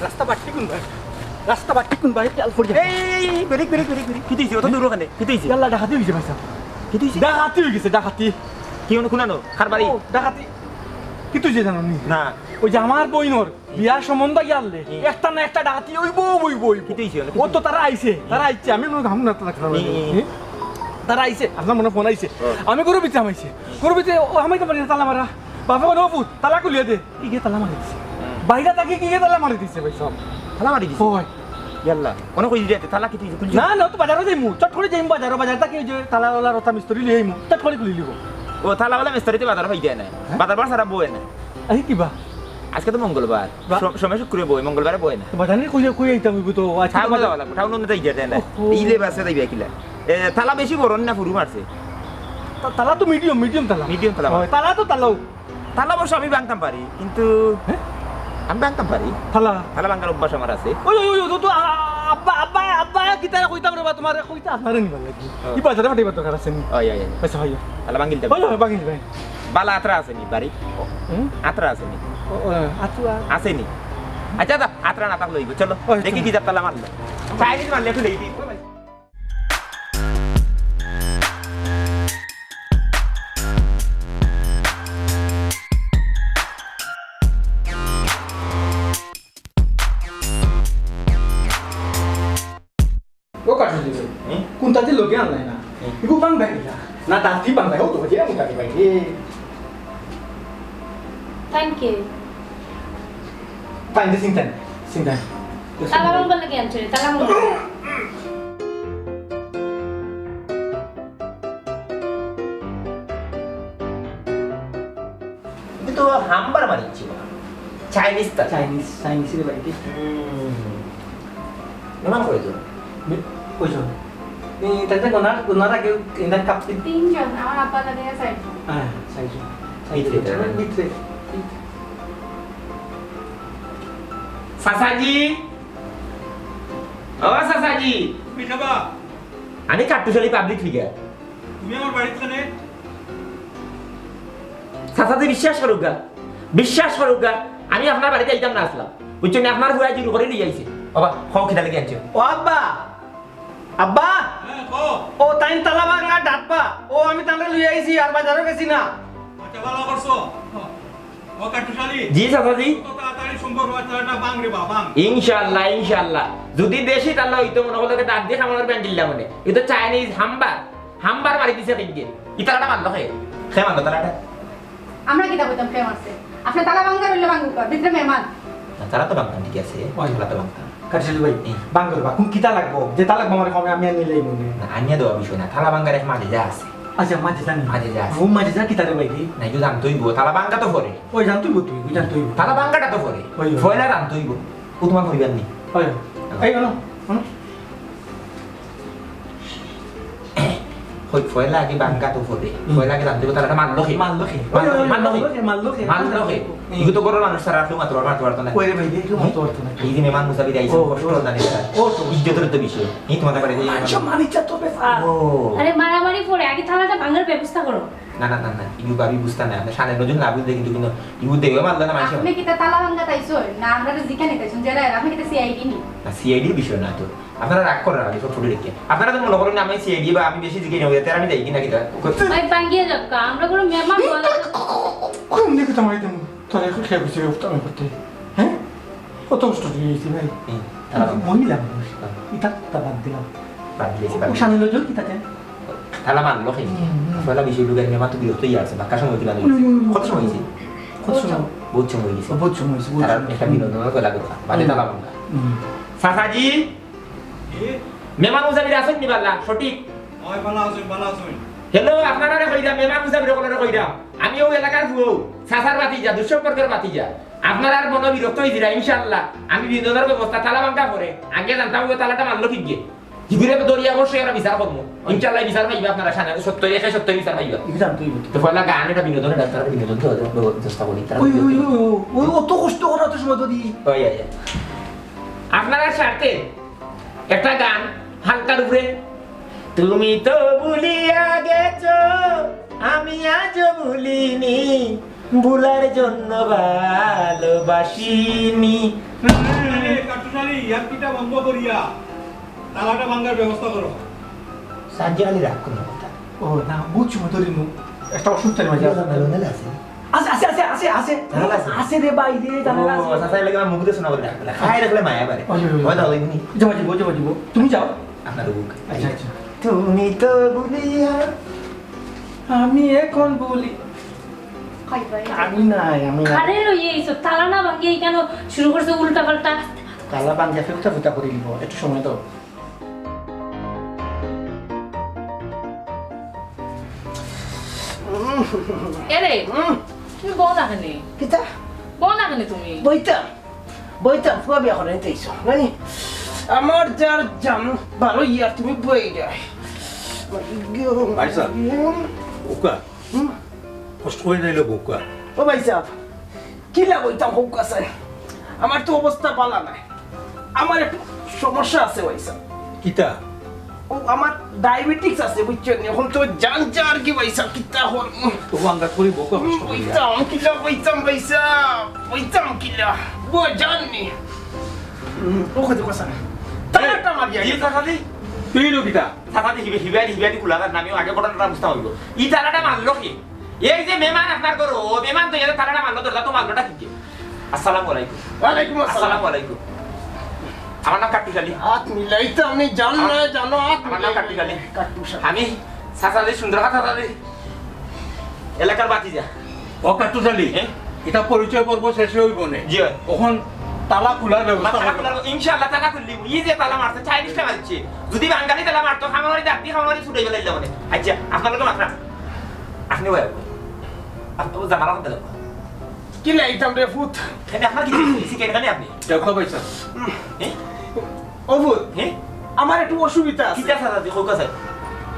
রাস্তা বাট্টি কোন ভাই রাস্তা বাট্টি কোন ভাই চাল পড়ে এই বেরি কি দিছি অত দূর ওখানে কি দিছি ইয়াল্লা ডাকাতি হইছে ভাই সাহেব কি দিছি ডাকাতি হয়ে গেছে ডাকাতি কি অনু খুনানো খারবাড়ি ও, ডাকাতি কি তুই যে জানো নি না ওই যে আমার বইনর বিয়ার সম্বন্ধ গিয়ালে একটা না একটা ডাকাতি ওই কি দিছি ও তো তারা আইছে আমি মনে ঘাম না তারা খারাপ তারা আইছে আপনার মনে ফোন আইছে আমি গরু বিতে আমাইছে গরু বিতে ও আমাইতে পারি না তালা মারা বাবা কোনো পুত তালা কুলিয়ে দে কি গে তালা মারি দিছে বাইরে তাকে কি গে তালা মারি দিছে ভাই সব তালা মারি দিছি হয় ইয়াল্লা কোন কই দিতে তালা কি দিছি না না তো বাজারও যাইমু চট করে যাইমু বাজার তাকে ওই যে তালা রতা মিস্ত্রি লিয়ে আইমু চট করে খুলি লিব ও তালা বলে মিস্ত্রিতে বাজার হই যায় না বাজার বার সারা বই না আই কিবা আজকে তো মঙ্গলবার সময় শুক্রবার বই মঙ্গলবারে বই না বাজারে কই আইতাম তো আজকে ঠাউ যাওয়া লাগবে ঠাউ নন্দে যাই যায় না ইলে বাসে যাইবে কিলা তালা বেশি বড় না ফুরু মারছে তালা তো মিডিয়াম তালা মিডিয়াম তালা হয়, তালা তো তালাও তালা অবশ্য আমি ভাঙতাম পারি কিন্তু আমি ভাঙতাম পারি তালা তালা ভাঙার অভ্যাস আমার আছে ওই তো আব্বা কিতা কইতাম রে বা তোমার কইতা আপনারে নিবা লাগি ই বাজারে ফাটিবা তো কাছে নি ওই ওই আচ্ছা হয় তালা ভাঙিল হয় বাগিল ভাই বালা আত্রা আছে নি বাড়ি আত্রা আছে নি আতুয়া আছে নি আচ্ছা দা আত্রা না তাক লইব চলো ওই, দেখি কি তালা মারলো চাইনিজ মারলে একটু লইবি ও কাটু দিবে কোনটা যে লগে আনলাই না ইগু বাং ভাই না দাঁতি বাং ভাই ও তো যে আমি কাটি ভাই থ্যাংক ইউ। ফাইন সিংটান তালা ভাঙবার লাগে আনছো রে, তালা ভাঙবার। কিন্তু হাম্বার মারিছি চাইনিজ তা চাইনিজ রে ভাই নমান করে তো কইছো নি তাতে গোনারা কেউ ইন্দার কাপতি তিনজন, আমার আব্বা লাগে সাইড। হ্যাঁ চাইছো ভিতরে সাসাজি ও সাসাজি মিঠাবা আমি কাটুশালি পাবলিক ফিগার তুমি আমার বাড়িতে কেনে সাসাজি বিশ্বাস করুক আমি আপনার বাড়িতে আইতাম না আসলাম বুঝছেন আপনার হুয়া জুর করে নিয়ে আইছে বাবা খাও খিদা লেগে আনছে ও আব্বা আব্বা ও তাইন তালা ভাঙা ডাটবা ও আমি তাহলে লই আইছি আর বাজারও গেছি না জি চাচাজি ইনশাআল্লাহ ইনশাআল্লাহ যদি দেশি তাহলে হইতো মনে হলো ডাক দিয়ে খামানোর ব্যান্ড দিলাম মানে এটা চাইনিজ হাম্বার মারি দিছে কিনকে ইতালাটা মারলো খে মারলো তালাটা আমরা কিতা বলতাম প্রেম আছে আপনি তালা ভাঙ্গা রইলে ভাঙ্গুক ভিতরে মেহমান তারা তো বাংলা ঠিক আছে তালা তো বাংলা কাটছিল ভাই বাঙ্গল বা কোন কিতা লাগবো যে তা লাগবো আমার কমে আমি আনি লই মনে না আনিয়া দেওয়া বিষয় না থালা বাঙ্গার এক মাঝে যা আছে আচ্ছা মাঝে জানি মাঝে যা আছে ও মাঝে যা কিতা রে ভাই না ইউ জানতোই বো থালা বাঙ্গা তো পরে ওই জান তুই তুই জান তুই থালা বাঙ্গাটা তো পরে ওই। ফয়লা জানতোই বো ও তোমার পরিবার নেই ওই এই হলো হই ফয়লা আগে বাঙ্গা তো পরে ফয়লা আগে জানতোই তালাটা মারলো কে মারলো কে মারলো কে ইগো তো গরর মানুষ সারা রাখলো মাত্র পারতো না ওই রে ভাই একটু মত করতে না এই যে মেহমান মুসাফির আইছে ও, কষ্ট ও, জানি তারা ও তো। ইজ্জতের তো বিষয় এই তোমাদের বাড়িতে আচ্ছা মানিচা তো বেফা ও আরে মারামারি পরে আগে থালাটা ভাঙার ব্যবস্থা করো। না না না না ইউ বাবি বুঝতা না আপনি সানের নজন না বুঝতে কিন্তু কিন্তু ইউ দেবে মারলো না মানুষ আপনি কিতা তালা ভাঙ্গা তাইছো না আমরা তো জিকা নিতেছুন যারা আপনি কিতা সিআইডি নি না সিআইডির বিষয় না তো আপনারা রাগ করেন আগে সব ফুটে রেখে আপনারা তো মনে করেন আমি সিআইডি বা আমি বেশি জিজ্ঞেস নেব তার আমি যাই কিনা কিনা ভাই ভাঙিয়ে যাক আমরা কোনো মেহমান বলা কোন দিকে তোমার দিন তোর এখন খেয়ে বসে আমি করতে হ্যাঁ কত কষ্ট দিয়েছি ভাই মহিলা ইতা তা বাদ দিলাম বাদ দিয়েছি ও সামনে লোক কিতাতে তাহলে মানলো খেয়ে ফলে বিষয় লোকের মেমা তো বিরক্তই আছে বাক্কা সময় কিনা কত সময় হয়েছে কত সময় বহুত সময় হয়ে গেছে বহুত সময় হয়েছে তারা একটা বিনোদনের কলা কথা বাদে তালা বাংলা সাসাজি মেহমান মুজাবির আছেন নি বাল্লা সঠিক হ্যালো আপনারা কইরা মেহমান মুজাবির কলরে কইরা আমি ওই এলাকার ভুয়ো সাসার বাতিজা দুঃসম্পর্কের বাতিজা আপনারা আর মন বিরক্ত হইছিরা ইনশাআল্লাহ আমি বিনোদনের ব্যবস্থা তালা বাঙ্গা করে আগে জানতাম ওই তালাটা মারলো ঠিক গিয়ে জিগুরে দরিয়া বসে আমরা বিচার করবো ইনশাআল্লাহ বিচার পাইবা আপনারা সামনে 70 বিচার পাইবা জান তুই তো পয়লা গান এটা বিনোদনের ডাক্তার বিনোদন তো ব্যবস্থা করি তারা ওই ওই ওই ওই অত কষ্ট করা তো সময় তো দি ওই আপনারা সাথে একটা গান হালকার উপরে তুমি তো ভুলিয়া গেছো আমি আজ ভুলিনি ভুলার জন্য ভালোবাসিনি সাজ্জালি রাখ কোনো কথা ও না বহুত সময় ধরে নু একটা অসুস্থ মাঝে আছে আছে আছে আছে আছে জানালা আছে? আছে রে ভাই রে জানালা আছে সাসাই লাগে মুখ দিয়ে শোনা বলে ডাক খাই রাখলে মায়া পারে ওই দাও লইবনি যাবা যাব তুমি যাও আপনার বুক আচ্ছা আচ্ছা তুমি তো ভুলিয়া আমি এখন বলি খাই ভাই আমি নাই আমি নাই আরে লই এইসব তালা না ভাঙিয়ে কেন শুরু করছে উল্টা পাল্টা তালা বাঙ্গা ফেলতে ফুটা করে দিব একটু সময় দাও এরে তুমি বউ না কেনে কিতা বউ না কেনে তুমি বইতা ফুয়া বিয়া করে নিতেইছো জানি আমার যার জান 12 ইয়ার তুমি বই যায় ভাইসা ওকা কষ্ট করে নাইলো বোকা ও ভাই সাহেব কি লাগইতা হোক আছে আমার তো অবস্থা ভালো নাই আমার একটু সমস্যা আছে ভাই সাহেব কিতা ও আমার ডায়াবেটিস আছে বুঝছেন এখন তো জান চার কি ভাই সাহেব কিতা হল তো আঙ্গাত করে বোকা কষ্ট করে বইতাম ভাই সাহেব বইতাম কিলা বই জাননি ও কত কথা তালাটা মারিয়া জি সাসাদি তুই লো কিতা সাসাদি হিবাই কুলাগার নামিও আগে ঘটনাটা বুঝতে হইব ই তালাটা মারলো কি এই যে মেহমান আপনার করো ও মেহমান তো এর তালাটা মারলো দরজা তো মারলোটা কি আসসালামু আলাইকুম ওয়ালাইকুম আসসালাম আসসালামু আলাইকুম আমার নাম কাটুশালী হাত মিলাইতে আমি জানো না জানো হাত আমার নাম কাটুশালী কাটুশা আমি সাসাদি সুন্দর কথা সাসাদি এলাকার বাতিজা অকাটু চালি হ্যাঁ? এটা পরিচয় পর্ব শেষ হইব নে জি হয়। তখন তালা খোলার ব্যবস্থা করবো। ইনশাআল্লাহ তালা খুললি ই যে তালা মারছে চাইনিজটা মারছে যদি বাঙালি তালা মারতো খামারি দাঁতি খামারি ছুটে গেলে মানে আচ্ছা আপনার মাত্রা আপনি ভাই আপনি জানার কথা দেখো কি লাইতাম রে ফুট এখানে আপনার কি শিখেন এখানে আপনি দেখো পয়সা হ্যাঁ ও ফুট হ্যাঁ আমার একটু অসুবিধা কি আছে দেখা যাচ্ছে কোকা স্যার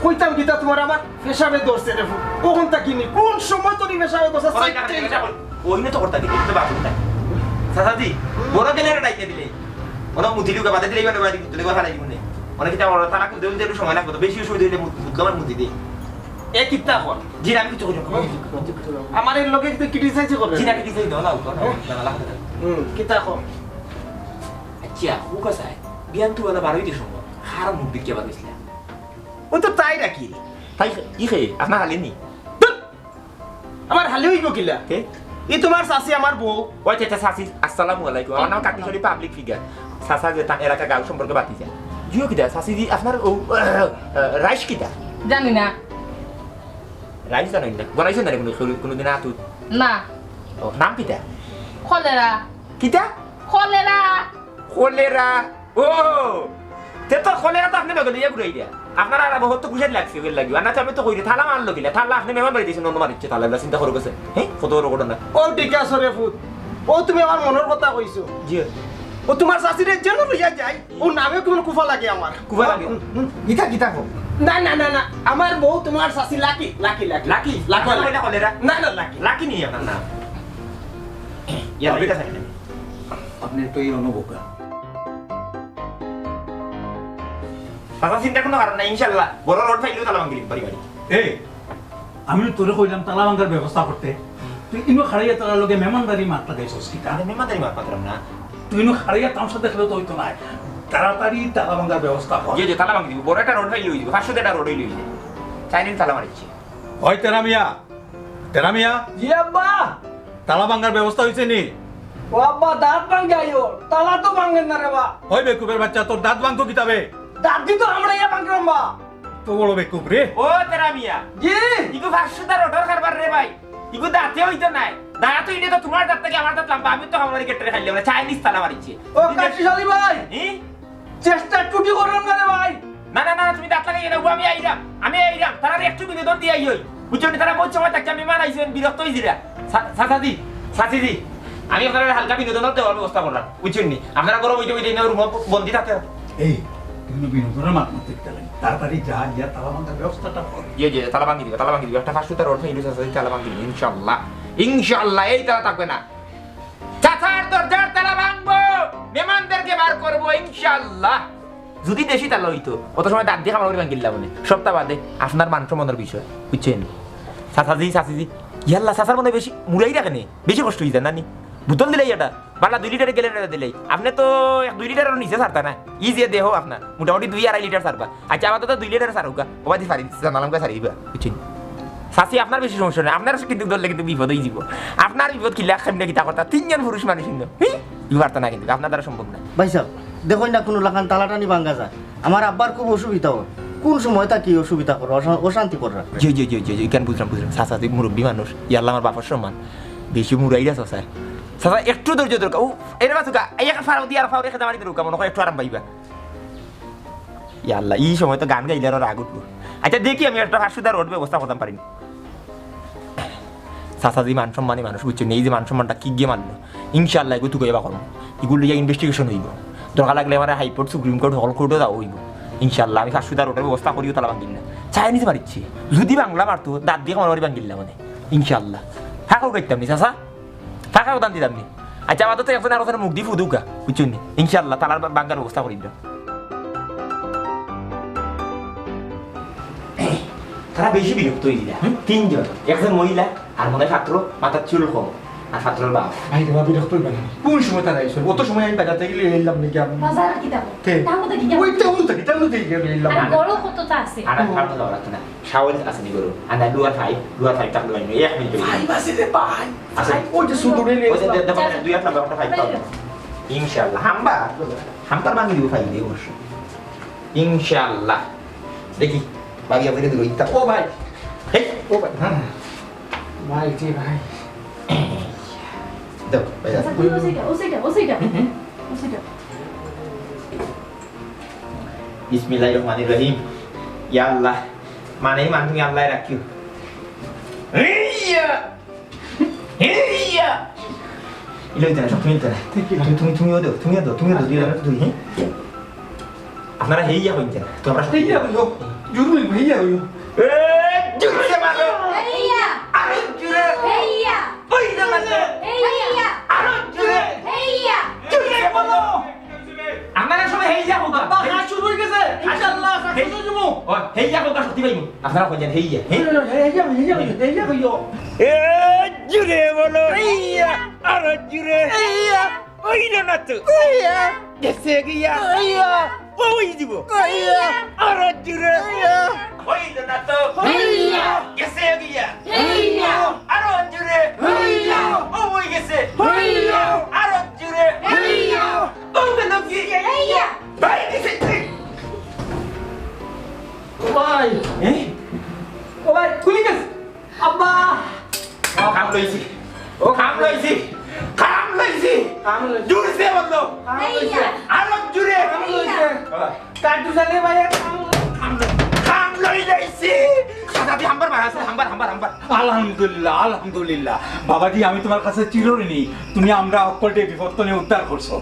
কইতাম গীতা তোমার আমার পেশাবে ধরছে রে ফুট কখন তা কিনি কোন সময় তোর পেশাবে ধরছে ওই না তো করতে দিলে তো বাকি না সাসাদি বড় গেলে ডাইতে দিলে ওরা মুতি লুকা বাদে দিলে মানে বাড়ি দিলে কথা নাই মনে অনেক এটা ওরা তারা দিলে একটু সময় লাগবে বেশি অসুবিধা হইলে মুতকামার মুতি দিই এ কিতা হল জি আমি কিছু করি আমার এর লোকে তো ক্রিটিসাইজ করে জি না কিছু দাও না জানা লাগবে কিতা হল আচ্ছা কোকা স্যার বিয়ান তো ওরা 12 দিন সময় খার মুখ দিকে বাদিছিলা ও তো তাই রাখি তাই ই খেয়ে আপনার হালেনি আমার হালে হইব কিলা কে ই তোমার চাচি আমার বউ ওই চেষ্টা সাসি আসসালামু আলাইকুম আমার নাম কাকিশরী পাবলিক ফিগার সাসা যে তার এলাকা গাঁও সম্পর্কে বাতি যায় জিও কিটা সাসি জি আপনার ও রাইস কিটা জানি না রাইস জানেন না বনাইছেন না কোনোদিন আতু না ও নাম কিটা কলেরা কিটা কলেরা কলেরা ও তে তো কলেরা তো আপনি নগদ দিয়ে ঘুরাই দিয়া আপনার আর বহুত খুশি লাগছে ওই লাগি আর না আমি তো কইরে থালা মারলো কিলা থালা আপনি মেহমান বাড়ি দিয়েছেন অন্য মারিচ্ছে তাহলে এগুলা চিন্তা করে গেছে হ্যাঁ কত বড় ঘটনা ও ঠিক আছে রে ফুট ও তুমি আমার মনের কথা কইছো জি ও তোমার চাচিরে যেন লইয়া যায় ও নামে কেমন কুফা লাগে আমার কুফা লাগে? গীতা গীতা কো না না না না আমার বউ তোমার চাচি lucky lucky lucky lucky lucky কইলা কলেরা না না লাকি লাকি নিয়ে আপনার নাম ইয়া এটা থাকে আপনি তো এই অনুভব বাবা চিন্তা কোনো কারণ নাই ইনশাআল্লাহ বড় রোড ফাইলেও তালা ভাঙিলি বাড়ি বাড়ি এই আমি তোরে কইলাম তালা ভাঙার ব্যবস্থা করতে তুই ইনো খাড়াইয়া তার লগে মেহমানদারি মাত্রা দেয়ছস কিটা তাহলে মেহমানদারি মার পাত্রাম না তুই ইনো খাড়াইয়া তামসা দেখলে তো হইতো না তাড়াতাড়ি তালা ভাঙার ব্যবস্থা কর যে তালা ভাঙি দিব বড় একটা রোড ফাইলে হইব 500 টাকা রোড হইলে হইব চাইনিজ তালা মারিছে ওই তেরা মিয়া জি আব্বা তালা ভাঙার ব্যবস্থা হইছে নি ও আব্বা দাঁত ভাঙ্গাইও তালা তো ভাঙেন না রে বা ওই বেকুবের বাচ্চা তোর দাঁত ভাঙতো কিতাবে দাদি তো আমরা ইয়া ভাঙলাম বা তো বড় বেকুব রে ও তেরা মিয়া জি ইগো 500 টাকা রোড কারবার রে ভাই ইগো দাঁতে হইতো নাই দাঁত হইলে তো তোমার দাঁত থেকে আমার দাঁত লম্বা আমি তো আমার কেটে খাইলে আমরা চাইনিজ তালা মারিছে ও কাশিশালী ভাই হি চেষ্টা টুটি করলাম না রে ভাই না না না তুমি দাঁত লাগাই না আমি আইরাম তারা একটু বিনোদন দিয়ে আইই বুঝছো তারা বহুত সময় থাকছে আমি মারাইছেন বিরক্ত হইছিরা সাথী আমি আপনারা হালকা বিনোদন দেওয়ার ব্যবস্থা করলাম বুঝছেন নি আপনারা গরম হইতে হইতে না রুম বন্দি থাকে এই তুমি বিনোদনের মাত মারতে গেলেন তাড়াতাড়ি যা গিয়া তালা ভাঙার ব্যবস্থাটা কর যে তালা ভাঙি দিবে একটা 500 টাকা রোড ফাইলে তালা ভাঙি দিবে ইনশাআল্লাহ এই তালা থাকবে না চাচার দরজার তালা ভাঙবো মেহমানদেরকে বার করবো ইনশাআল্লাহ যদি দেশি তালা হইতো কত সময় দাঁত দিয়ে খাবার ভাঙিল্লা বলে সপ্তাহ বাদে আপনার মান সম্মানের বিষয় বুঝছেন চাচাজি ইয়াল্লা চাচার মনে বেশি মুড়াই রাখেনি বেশি কষ্ট হয়ে যায় নানি বোতল দিলাই এটা বালা 2 লিটারে গেলে দিলাই আপনি তো 2 লিটারের নিচে ছাড়তা না ই যে দেহ আপনার মোটামুটি 2-2.5 লিটার ছাড়বা আচ্ছা আবার তো 2 লিটার ছাড়ুকা ওবাদি ফারি জানালামকে ছাড়ি দিবা বুঝছেন সাসি আপনার বেশি সমস্যা নেই আপনার কিন্তু ধরলে কিন্তু বিপদ হয়ে যাব আপনার বিপদ কিলা খামনে কিতা করতা 3 জন পুরুষ মানুষ কিন্তু পারতা না কিন্তু আপনার দ্বারা সম্ভব না ভাই সাহেব দেখুন না কোনো লাখান তালাটানি ভাঙ্গা যায় আমার আব্বার খুব অসুবিধা হয় কোন সময় তা কি অসুবিধা করো অশান্তি করে রাখবে জি কেন বুঝলাম সাসাদি মুরব্বী মানুষ ইয়াল্লা আমার বাবার সম্মান বেশি মুরাইরা চাচায় চাচা একটু ধৈর্য দরকার ও এর বাসুকা এই একটা ফাড়াও দিয়ে আর ফাড়াও রেখে দাঁড়িয়ে দরকার মনে হয় একটু আরাম পাইবা ইয়াল্লা এই সময় তো গান গাইলে আর রাগ উঠবো আচ্ছা দেখি আমি একটা 500 টাকা রোড ব্যবস্থা করতাম পারিনি চাচাজি মান সম্মানী মানুষ বুঝছেন এই যে মান সম্মানটা কি গিয়ে মানলো ইনশাআল্লাহ এগুলো তুই এবার করো এগুলো গিয়ে ইনভেস্টিগেশন হইব দরকার লাগলে আমার হাইকোর্ট সুপ্রিম কোর্ট হল কোর্টও যাওয়া হইব ইনশাআল্লাহ আমি 500 টাকা রোডের ব্যবস্থা করিও তালা ভাঙিল না চাইনিজ মারিচ্ছি যদি বাংলা মারতো দাঁত দিয়ে আমার ভাঙিল না মানে ইনশাআল্লাহ ফাঁকাও করতাম নি চাচা ফাঁকাও দান দিতাম নি আচ্ছা আমাদের তো এখন আর ওখানে মুখ দিয়ে ফুদুকা বুঝছেন নি ইনশাআল্লাহ তালার বাঙ্গার ব্যবস্থা করি তারা বেশি বিরক্ত হয়ে দিলা 3 জন একজন মহিলা আর মনে ছাত্র মাথার চুল কম আর ছাত্রের বাপ ভাই রে বিরক্ত হইবেন কোন সময় তারা আইছো অত সময় আমি বাজার থেকে এলাম নাকি আমি বাজার কি দাও কে? তার মধ্যে কি ওই তো থেকে এলাম আর বড় কতটা আছে আর খাওয়া দাওয়া রাখতে না শাওয়ার আছে নি গরু আর না দুয়া ফাইভ টাকা লইন 1 মিনিট ভাই বাসে রে ভাই আছে ওই যে সুদুরে ওই যে দেখো দুই আট নাম্বার একটা ফাইভ পাবো ইনশাআল্লাহ হামবার ভাঙি দিব ফাইল দিয়ে অবশ্য ইনশাআল্লাহ দেখি বাগিয়া করে দিল ইতা ও ভাই এই ও ভাই ভাই জি ভাই দাও ভাই ওসিটা বিসমিল্লাহির রহিম ইয়া আল্লাহ মানে মান তুমি আল্লাহ রাখিও হেইয়া হেইয়া ইলো জানা সব তুমি জানা তুমিও দাও দিলা তুই হ্যাঁ আপনারা হেইয়া হইন জানা তো আমরা হেইয়া হইও জুরুল হেইয়া হইও এ জুরে মারো হেইয়া আরে জুরে হেইয়া ওই না মারো হেইয়া আরে জুরে হেইয়া জুরে বলো আপনারা সবাই হেইয়া হোক বাবা হাত শুরু হয়ে গেছে ইনশাআল্লাহ সাকসেস হইবো ও হেইয়া হোক সত্যি পাইমু আপনারা কইছেন হেইয়া হ্যাঁ হেইয়া হইও এ জুরে বলো হেইয়া আরে জুরে হেইয়া ওই না তো হেইয়া গেছে গিয়া হেইয়া ওই দিব আর জুড়ে হইল না তো গেছে গিয়া আর জুড়ে ওই গেছে আর জুড়ে ও গেল গিয়া ভাই গেছে ভাই ও ভাই খুলি গেছে আব্বা কাম লইছি জুড়ছে বললো আর জুড়ে কাটু জানে ভাই কাম লই যাইছি সাদাবি হাম্বার মারাছে হাম্বার আলহামদুলিল্লাহ আলহামদুলিল্লাহ বাবাজি আমি তোমার কাছে চিরঋণী তুমি আমরা অকলটে বিপত্তনে উদ্ধার করছো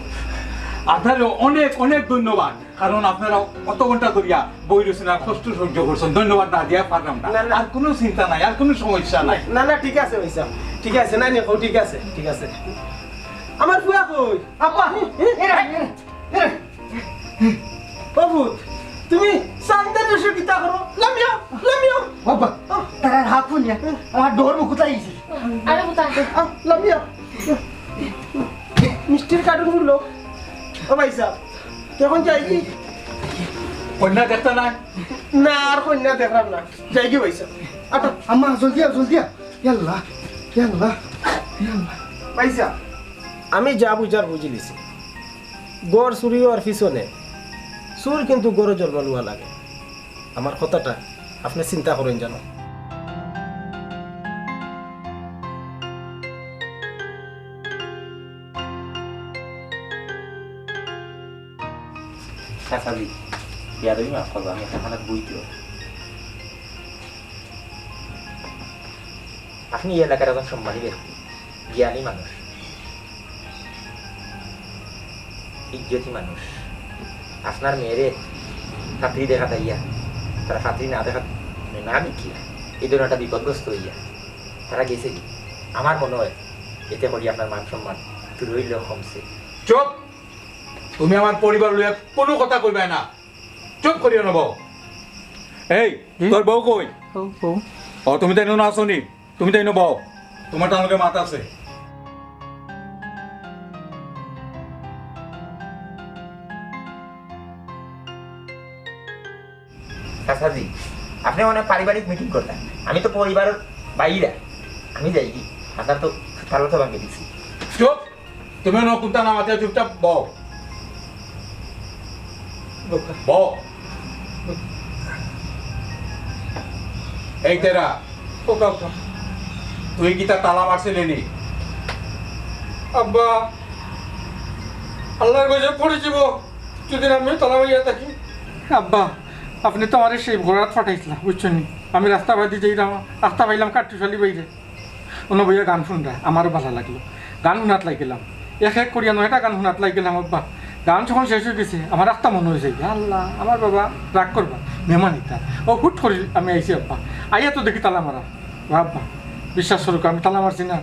আপনার অনেক অনেক ধন্যবাদ কারণ আপনারা কত ঘন্টা ধরিয়া বই রচনার কষ্ট সহ্য করছেন ধন্যবাদ না দিয়া পারলাম না আর কোনো চিন্তা নাই আর কোনো সমস্যা নাই না না ঠিক আছে ভাইসা ঠিক আছে না নিয়ে ঠিক আছে ঠিক আছে আমার ফুয়া কই আপা বাবু তুমি সান্তান রসু কিতা করো লামিও বাবা তারা হাত ফুনিয়া আমার ডোর মুখ তাইছি আরে বুতা লামিও মিষ্টির কার্টুন গুলো ও ভাইসা তখন যাই কি কন্যা দেখতে নাই না আর কন্যা দেখলাম না যাই কি ভাইসা আটা আম্মা জলদি ইয়াল্লা ভাইসা আমি যা বুঝার বুঝি লিছি গড় চুরি আর পিছনে চুর কিন্তু গড়ে জন্ম লওয়া লাগে আমার কথাটা আপনি চিন্তা করেন জানো সাসাবি ইয়াদবি মাফ করবো আমি এখন বুঝতে আপনি এই এলাকার একজন সম্মানী ব্যক্তি জ্ঞানী মানুষ ইজ্জতি মানুষ আপনার মেয়েরে ছাত্রী দেখা তাইয়া তারা ছাত্রী না দেখা না দেখিয়া এই ধরনের একটা বিপদগ্রস্ত হইয়া তারা গেছে কি আমার মনে হয় এতে করি আপনার মান সম্মান একটু রইলেও কমছে চুপ তুমি আমার পরিবার লইয়া কোনো কথা কইবে না চুপ করিও নব এই তোর বউ কই ও তুমি তাই না আসনি তুমি তাই বউ তোমার টানকে মাত আছে চাচাজি আপনি মানে পারিবারিক মিটিং করতেন আমি তো পরিবারের বাইরে আমি যাই কি আপনার তো তাহলে তো ভাঙে দিচ্ছি চুপ তুমি নকুন্তা না মাথায় চুপচাপ বউ বউ এই তেরা তুই কি তার তালা মারছিলি নি আব্বা আল্লাহর গজব পড়ে যাব যদি আমি তালা মাইয়া থাকি আব্বা আপনি তো আমার সেই ঘোড়াত ফাটাইছিলাম বুঝছেন নি আমি রাস্তা বাদি যাইলাম রাস্তা পাইলাম কাটুশালি বাইরে অন্য বইয়া গান শুনরা আমারও ভালো লাগলো গান শুনাত লাগিলাম এক করিয়া 9টা গান শুনাত লাগিলাম আব্বা গান যখন শেষ হয়ে গেছে আমার রাস্তা মনে হয়েছে আল্লাহ আমার বাবা রাগ করবা মেহমান ইতা ও হুট করি আমি আইছি আব্বা আইয়া তো দেখি তালা মারা আব্বা বিশ্বাস করুক আমি তালা মারছি না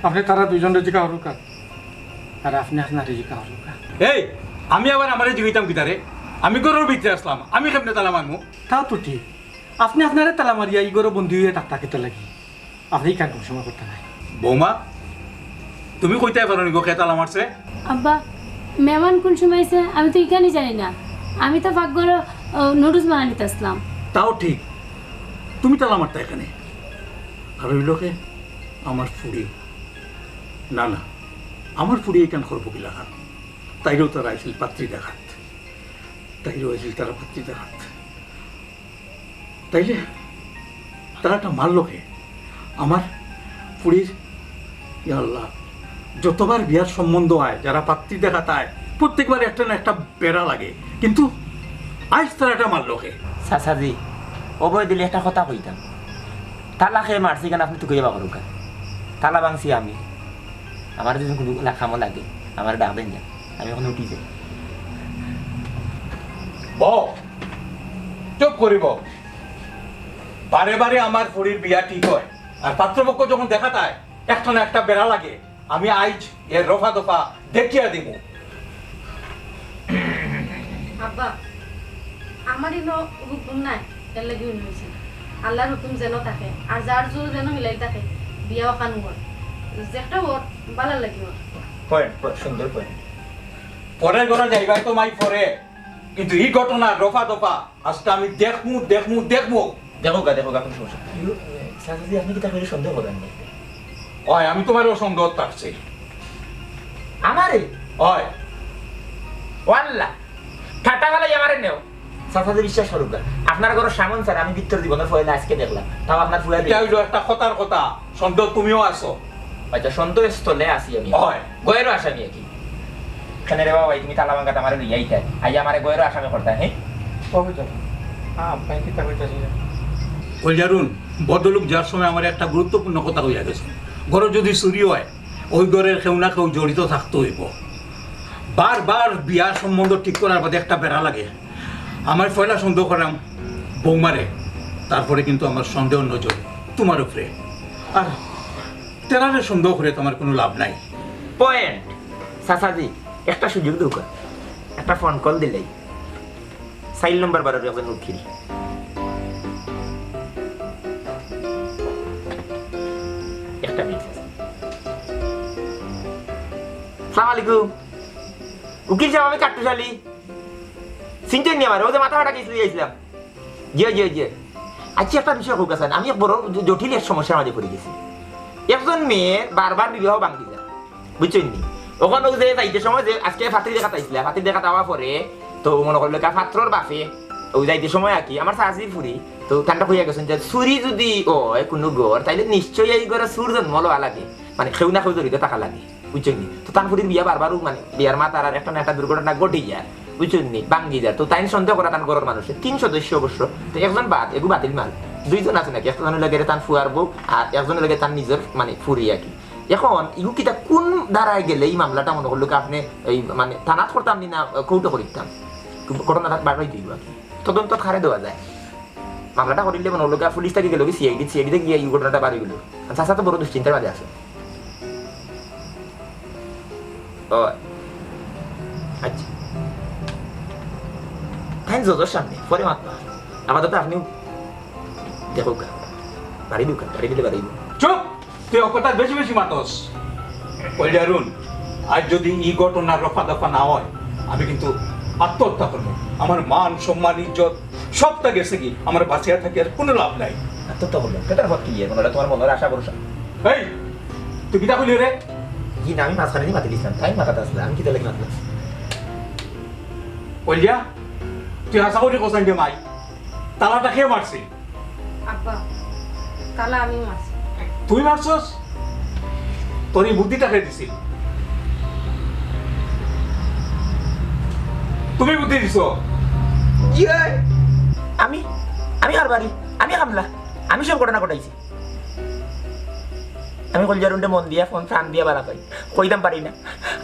আপনি তারা দুইজন রেজিকা হরুকা আর আপনি আপনার রেজিকা হরুকা এই আমি আবার আমারে জিগাইতাম কিতারে আমি গরুর ভিতরে আসলাম আমি কেমনে তালা মারমু তাও তো ঠিক আপনি আপনারে তালা মারিয়া ইগোরও বন্ধু হয়ে টাকা খেতে লাগি আপনি কেন সময় করতে নাই বৌমা তুমি কইতে পারো নি গো কে তালা মারছে আব্বা মেহমান কোন সময় আইছে আমি তো এখানে জানি না আমি তো ভাগ্যর নুডলস বানানিতে আসলাম তাও ঠিক তুমি তালা মারতা এখানে আর ওই লোকে আমার ফুড়ি না না আমার ফুড়ি এখানে করবো কি লাগান তাইরেও তারা আইছিল পাত্রী দেখাত তাইরেও আইছিল তারা পাত্রী দেখাত তাইলে তারা একটা মারলোকে আমার ফুড়ির ইয়া আল্লাহ যতবার বিয়ার সম্বন্ধ হয় যারা পাত্রী দেখাত হয় প্রত্যেকবার একটা না একটা বেড়া লাগে কিন্তু আজ তারা একটা মারলোকে চাচাজি অবয় দিলে একটা কথা কইতাম তালা খেয়ে মারছি কেন আপনি তো কইবা করুকা তালা ভাঙছি আমি আমার যদি কোনো খামো লাগে আমার ডাক দেন যান আমি এখন উঠি যাই চুপ করিব বারে বারে আমার ফুড়ির বিয়া ঠিক হয় আর পাত্রপক্ষ যখন দেখা যায় একটা না একটা বেড়া লাগে আমি আইজ এর রফা দফা দেখিয়া দিব আব্বা আমার ইনো হুকুম নাই এর লাগি উনি হয়েছে আল্লাহর হুকুম যেন থাকে আর যার জোর যেন মিলাই থাকে বিয়া ওখান ওর যেটা ওর ভালো লাগিব পয়েন্ট সুন্দর পয়েন্ট পরের ঘরে যাইবাই তো মাই পরে কিন্তু এই ঘটনা দফা দফা আজকে আমি দেখমু দেখমু দেখমু দেখো গা কোনো সমস্যা চাচাজি আপনি কি তাকে সন্দেহ করেন না হয় আমি তোমারও সন্দেহ থাকছি আমারে হয় ওয়াল্লা ঠাটা গেলে আমারে নেও চাচাজি বিশ্বাস করুক গা আপনার ঘর সামন স্যার আমি ভিতর জীবনের ফয়লা আজকে দেখলাম তাও আপনার ফুয়া এটা হইলো একটা কথার কথা সন্দেহ তুমিও আছো আচ্ছা সন্তোষ স্থলে আসি আমি হয়। গয়েরও আসামি কি এখানে রে বাবা তুমি তালা ভাঙ্গা আমার লইয়াই থাক আই আমারে গয়েরও আসামি করতা হ্যাঁ কবে যাব আব্বাই কি তা কইতাছি কইজারুন বদলুক যার সময় আমার একটা গুরুত্বপূর্ণ কথা হইয়া গেছে ঘরে যদি চুরি হয় ওই ঘরের কেউ না কেউ জড়িত থাকতে হইব বারবার বিয়ার সম্বন্ধ ঠিক করার বাদে একটা বেড়া লাগে আমার পয়লা সন্দেহ করাম বৌমারে তারপরে কিন্তু আমার সন্দেহ নজর তোমার উপরে আর তেনারে সন্দেহ করে তোমার কোনো লাভ নাই পয়েন্ট চাচাজি একটা সুযোগ দৌকা একটা ফোন কল দিলেই 4 নম্বর 12 একজন উকিল একটা মিনিট সালাম আলাইকুম উকিল সাহেব আমি কাট্টুশালী চিনতেন নি আমার ওই যে মাথা ফাটা গেছিল গেছিলাম জি আচ্ছা একটা বিষয় হোক আছে আমি এক বড় জটিল এক সমস্যার মাঝে পড়ে গেছি একজন মেয়ে বারবার বিবাহ ভাঙতে যায় বুঝছেন নি ওখানে যে যাইতে সময় যে আজকে ফাতির দেখা তাইছিল ফাতির দেখা যাওয়ার পরে তো মনে করলো ফাত্রর বাপে ওই যাইতে সময় আর কি আমার শাশুড়ি ফুরি তো ঠান্ডা হইয়া গেছেন যে চুরি যদি কোনো ঘর তাইলে নিশ্চয়ই এই ঘরে চুর জন্ম লওয়া লাগে মানে কেউ না কেউ জড়িত থাকা লাগে বুঝছেন নি তো তার ফুরির বিয়া বারবারও মানে বিয়ার মা তার একটা না একটা দুর্ঘটনা ঘটে যায় বুঝছেন নি ভাঙ্গি যায় তো তাই সন্দেহ করা তার ঘরের মানুষের 3 সদস্য অবশ্য তো একজন বাদ এগু বাতিল মাল 2 জন আছে নাকি একজনের লাগে তার ফুয়ার বউ আর একজনের লাগে তার নিজের মানে ফুরি আর কি এখন ইগু কিটা কোন ধারায় গেলে এই মামলাটা মনে করলো আপনি এই মানে থানাত করতাম না কৌটো করিতাম ঘটনাটা বাড়াই দিব আর কি তদন্ত খারে দেওয়া যায় মামলাটা করিলে মনে হলো পুলিশ থেকে গেল সিআইডিতে গিয়ে এই ঘটনাটা বাড়ি গেল চাষা তো বড় দুশ্চিন্তার মাঝে আছে আচ্ছা তাই যজোর সামনে পরে মাত্র আপাতত আপনি দেখো বাড়ি দুকা বাড়ি দিলে বাড়ি চুপ তুই অকথা বেশি বেশি মাতস কইজারুন আজ যদি এই ঘটনা রফা দফা না হয় আমি কিন্তু আত্মহত্যা করবো আমার মান সম্মান ইজ্জত সবটা গেছে কি আমার বাঁচিয়া থাকি আর কোনো লাভ নাই আত্মহত্যা করলাম কেটার ভাব কি মনে তোমার মনের আশা ভরসা এই তুই কিতা কইলি রে কি না আমি মাঝখানে মাতি দিছিলাম তাই মাথাতে আসলে আমি কি তাহলে মাতলাম কইলিয়া তুই আশা করি কোসাই দে মাই তালাটা খেয়ে মারছি আব্বা তালা আমি মারছি তুই মারছস তোর এই বুদ্ধিটা খেয়ে দিছি তুমি বুদ্ধি দিছ আমি আর বাড়ি আমি হামলা আমি সব ঘটনা ঘটাইছি আমি কলজারুন্ডে মন দিয়া ফোন ফ্রান দিয়া বাড়া পাই কইতাম পারি না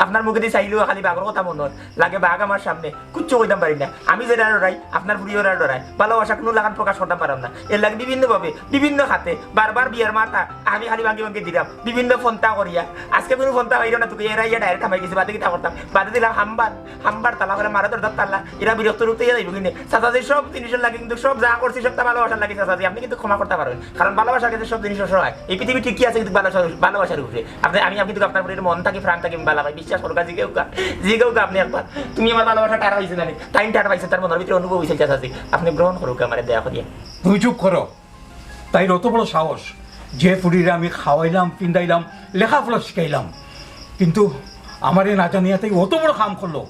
আপনার মুখে দিয়ে চাইলেও খালি বাঘর কথা মনে হয় লাগে বাঘ আমার সামনে কুচ্ছ কইতাম পারি না আমি যেটা ডরাই আপনার ফুরিও ডরাই ভালোবাসা কোনো লাগান প্রকাশ করতে পারলাম না এর লাগে বিভিন্নভাবে বিভিন্ন খাতে বারবার বিয়ার মাথা আমি খালি ভাঙ্গি দিলাম বিভিন্ন ফোনটা করিয়া আজকে কোনো ফোনটা হইল না তোকে এরা ইয়া ডাইরেক্ট হামাই গেছে বাদে কিতা করতাম বাদে দিলাম হাম্বার তালা করে মারা ধরতাম তাল্লা এরা বিরক্ত রূপে যাইব কিনে চাচাজি সব জিনিসের লাগে কিন্তু সব যা করছি সবটা ভালোবাসার লাগে চাচাজি আপনি কিন্তু ক্ষমা করতে পারবেন কারণ ভালোবাসার কাছে সব জিনিস সহায় এই পৃথিবী ঠিকই আছে কিন্তু ভালোবাসার উপরে আমি কিন্তু আপনার উপরে মন থাকি প্রাণ থাকি ভালো পাই বিশ্বাস করুক জিগেও আপনি একবার তুমি আমার ভালোবাসা টার হয়েছে জানি টাইম টার পাইছে তার মনের ভিতরে অনুভব হয়েছে চাচাজি আপনি গ্রহণ করুক আমার দেয়া করিয়া তুই চুপ করো তাই অত বড় সাহস যে ফুরিরে আমি খাওয়াইলাম পিন্দাইলাম লেখাপড়া শিখাইলাম কিন্তু আমার এই না জানিয়াতেই অত বড় কাম করলো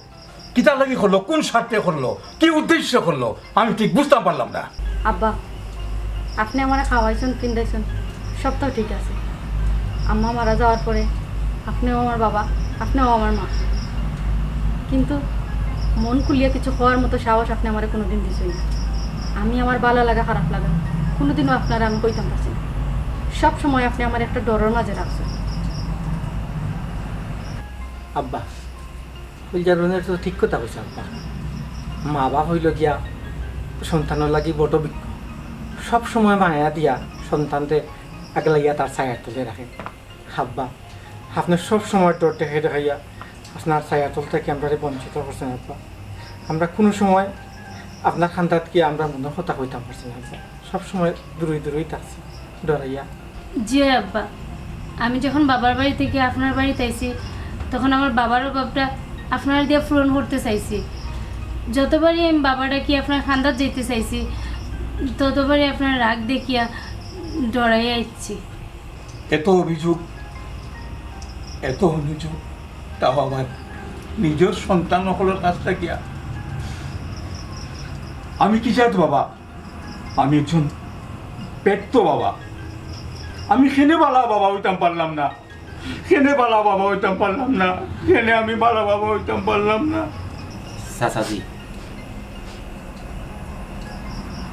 কিতার লাগি করলো কোন স্বার্থে করলো কি উদ্দেশ্য করলো আমি ঠিক বুঝতে পারলাম না আব্বা আপনি আমার খাওয়াইছেন পিন্দাইছেন সব তো ঠিক আছে আম্মা মারা যাওয়ার পরে আপনিও আমার বাবা আপনিও আমার মা কিন্তু মন খুলিয়ে কিছু হওয়ার মতো সাহস আপনি আমার কোনোদিন দিচ্ছেন না আমি আমার ভালো লাগা খারাপ লাগা কোনোদিনও আপনারা আমি কইতাম পারছি না সব সময় আপনি আমার একটা ডরের মাঝে রাখছেন আব্বা কলজারুনের তো ঠিক কথা কইছে আব্বা মা বাপ হইল গিয়া সন্তানের লাগি বড় বিজ্ঞ সব সময় মায়া দিয়া সন্তানকে আগে লাগিয়া তার ছায়া তুলে রাখে আব্বা আপনার সব সময় তোর দেখে দেখাইয়া আপনার ছায়া তুল থেকে আমরা বঞ্চিত করছেন আব্বা আমরা কোনো সময় আপনার খান্দাত গিয়ে আমরা মনে কথা কইতাম পারছি না আব্বা সবসময় দূরই থাকছি ডরাইয়া জি আব্বা আমি যখন বাবার বাড়ি থেকে আপনার বাড়িতে আইছি তখন আমার বাবার অভাবটা আপনারা দিয়ে পূরণ করতে চাইছি যতবারই আমি বাবাটা কি আপনার খান্দাত যেতে চাইছি ততবারই আপনার রাগ দেখিয়া ডরাই আসছি। এত অভিযোগ, এত অভিযোগ, তাও আমার নিজের সন্তান সকলের কাছ থেকে। আমি কি চাই বাবা, আমি একজন পেট বাবা, আমি খেনে বালা বাবা হইতাম পারলাম না, খেনে বালা বাবা হইতাম পারলাম না, খেনে আমি বালা বাবা হইতাম পারলাম না। চাচাজি,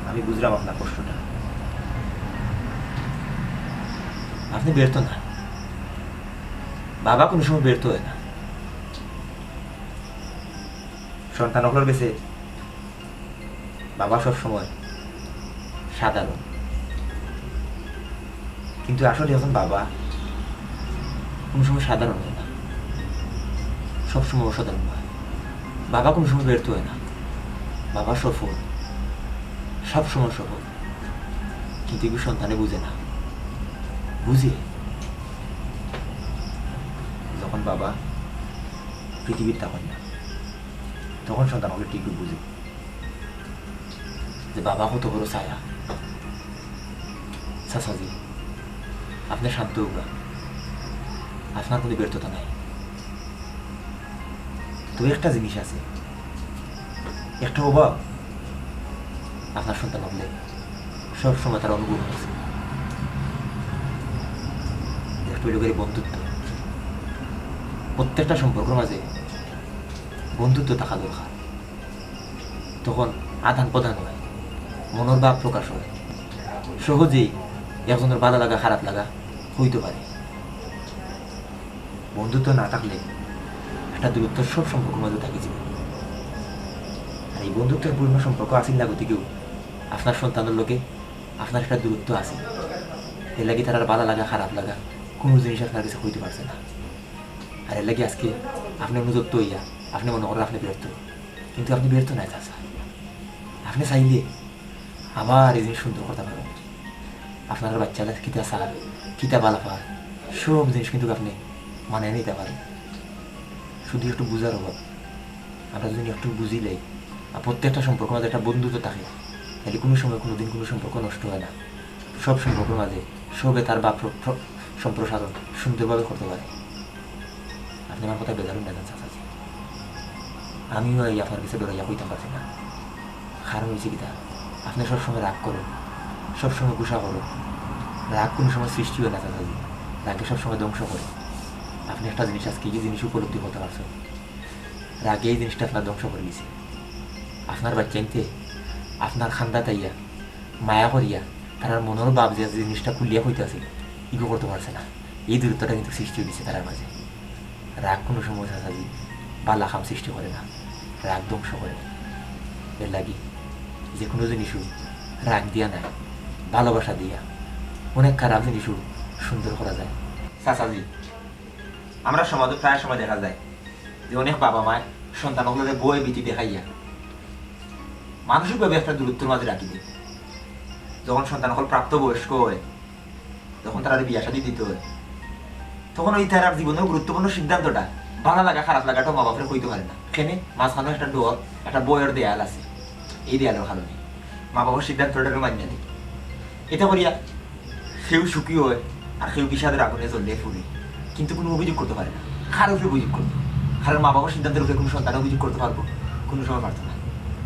আমি বুঝলাম আপনার কষ্টটা। আপনি ব্যর্থ না, বাবা কোনো সময় ব্যর্থ হয় না। সন্তান হলোর কাছে বাবা সবসময় সাধারণ, কিন্তু আসলে যখন বাবা কোনো সময় সাধারণ হয় না, সবসময় অসাধারণ হয়। বাবা কোনো সময় ব্যর্থ হয় না, বাবা সফল, সবসময় সফল। কিন্তু এগুলো সন্তানে বুঝে না। বুঝে যখন বাবা পৃথিবীর তখন না, তখন সন্তান হলে ঠিকই বুঝে যে বাবা কত বড় ছায়া। চাচাজি, আপনি শান্ত হোক, আপনার কোনো ব্যর্থতা নাই। তবে একটা জিনিস আছে, একটা অভাব আপনার সন্তান হলে সবসময় তার অনুভব হচ্ছে, লোকের বন্ধুত্ব। প্রত্যেকটা সম্পর্কের মাঝে বন্ধুত্ব থাকা দরকার, তখন আদান প্রদান হয়, মনের ভাব প্রকাশ হয়, সহজেই একজনের ভালো লাগা খারাপ লাগা হইতে পারে। বন্ধুত্ব না থাকলে একটা দূরত্ব সব সম্পর্কের মাঝে থাকিছিল। আর এই বন্ধুত্বের পূর্ণ সম্পর্ক আসিল লাগতে কেউ আপনার সন্তানের লোকে আপনার একটা দূরত্ব আছে, এর লাগে তার ভালো লাগা খারাপ লাগা কোনো জিনিস আপনার কাছে হইতে পারছে না। আর এর লাগে আজকে আপনি অনুযুক্ত হইয়া আপনি মনে করেন আপনি ব্যর্থ, কিন্তু আপনি ব্যর্থ নাই চাচা। আপনি চাইলে আবার এই জিনিস সুন্দর করতে পারেন। আপনার বাচ্চারা কিতা সার কিতা বালাফার সব জিনিস কিন্তু আপনি মানে নিতে পারেন। শুধু একটু বুঝার অভাব। আমরা যদি একটু বুঝিলেই আর প্রত্যেকটা সম্পর্ক মাঝে একটা বন্ধুত্ব থাকে, তাহলে কোনো সময় কোনো দিন কোনো সম্পর্ক নষ্ট হয় না। সব সম্পর্কের মাঝে সবে তার বাপ সম্প্রসারণ সুন্দরভাবে করতে পারে। আপনি আমার কথা বেজারুন না চাচাজি। আমিও এই আপনার কাছে ডরাইয়া হইতে পারছি না। কারণ হয়েছে কিতা, আপনি সবসময় রাগ করেন, সবসময় গুসা করেন। রাগ কোনো সময় সৃষ্টি হয় না চাচাজি, রাগে সবসময় ধ্বংস করে। আপনি একটা জিনিস আজকে এই জিনিস উপলব্ধি করতে পারছেন, রাগে এই জিনিসটা আপনার ধ্বংস করে দিয়েছে। আপনার বাচ্চাইতে আপনার খান্দা তাইয়া মায়া করিয়া তার মনের ভাব যে জিনিসটা খুলিয়া হইতে আছে ইগো করতে পারছে না। এই দূরত্বটা কিন্তু সৃষ্টি হয়েছে তার মাঝে। রাগ কোনো সময় চাচাজি বালা খাম সৃষ্টি করে না, রাগ ধ্বংস করে। এর লাগি যে কোনো জিনিসও রাগ দিয়া নাই, ভালোবাসা দিয়া অনেক খারাপ জিনিসও সুন্দর করা যায়। চাচাজি, আমরা সমাজে প্রায় সময় দেখা যায় যে অনেক বাবা মায় সন্তানগুলোকে বই ভীতি দেখাইয়া মানসিকভাবে একটা দূরত্বের মাঝে রাখি দেয়। যখন সন্তান হল প্রাপ্ত বয়স্ক হয়, যখন তারা বিয়া শাদী দিতে হয়, তখন ওই তার জীবনের গুরুত্বপূর্ণ সিদ্ধান্তটা ভালো লাগা খারাপ লাগাটাও মা বাপের হইতে পারে না। এখানে মাঝখানে একটা ডোর, একটা বইয়ের দেয়াল আছে। এই দেয়ালের কারণে মা বাবার সিদ্ধান্তটাকে মান্য নেই। এটা করিয়া সেও সুখী হয় আর সেও বিষাদের আগুনে জ্বলে ফুলে, কিন্তু কোনো অভিযোগ করতে পারে না। কারোর উপরে অভিযোগ করতো, কারণ মা বাবার সিদ্ধান্তের উপরে কোনো সন্তান অভিযোগ করতে পারবো কোনো সময় পারতো না।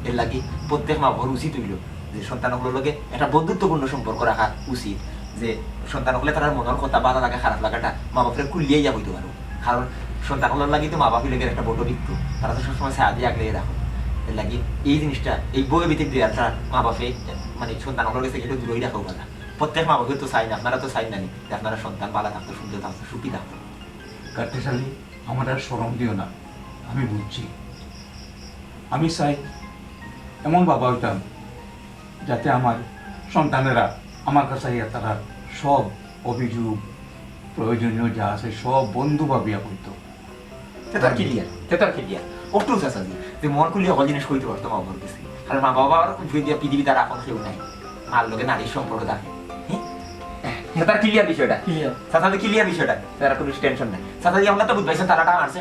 এর লাগে প্রত্যেক মা বাবার উচিত হইল যে সন্তানগুলোর লগে একটা বন্ধুত্বপূর্ণ সম্পর্ক রাখা উচিত, যে সন্তান হলে তার মনের কথা ভালো লাগা খারাপ লাগাটা মা বাপের কুলিয়াইয়া হইতে পারবো। কারণ সন্তানগুলোর লাগি তো মা বাপি লেগে একটা বড় দিক্ত, তারা তো সবসময় ছায়া দিয়ে আগলে রাখো। এর লাগে এই জিনিসটা এই বই ভিত্তিক দেয়ালটা মা বাপে মানে সন্তানগুলোর কাছে একটু দূরই রাখো কথা। প্রত্যেক মা বাপে তো চাই না, আপনারা তো চাই না যে আপনারা সন্তান ভালো থাকতো, সুন্দর থাকতো, সুখী থাকতো। কাটতেশালী আমার আর সরম দিও না, আমি বুঝছি। আমি চাই এমন বাবা হইতাম যাতে আমার সন্তানেরা আমার কাছে তারা সব অভিযোগ প্রয়োজনীয় যা আছে সব বন্ধু ভাবিয়া হইতো। তেতার ক্লিয়ার অটু চাচাজি যে মন খুলি সকল জিনিস কইতে পারতো মা বাবার কাছে। কারণ মা বাবার পৃথিবী তার আপন কেউ নাই, মার লোকে নারীর সম্পর্ক থাকে। তার ক্লিয়ার বিষয়টা, চাচাজি ক্লিয়ার বিষয়টা, তারা কোনো টেনশন নাই। চাচাজি আমরা তো বুঝবাইছেন তারাটা মারছে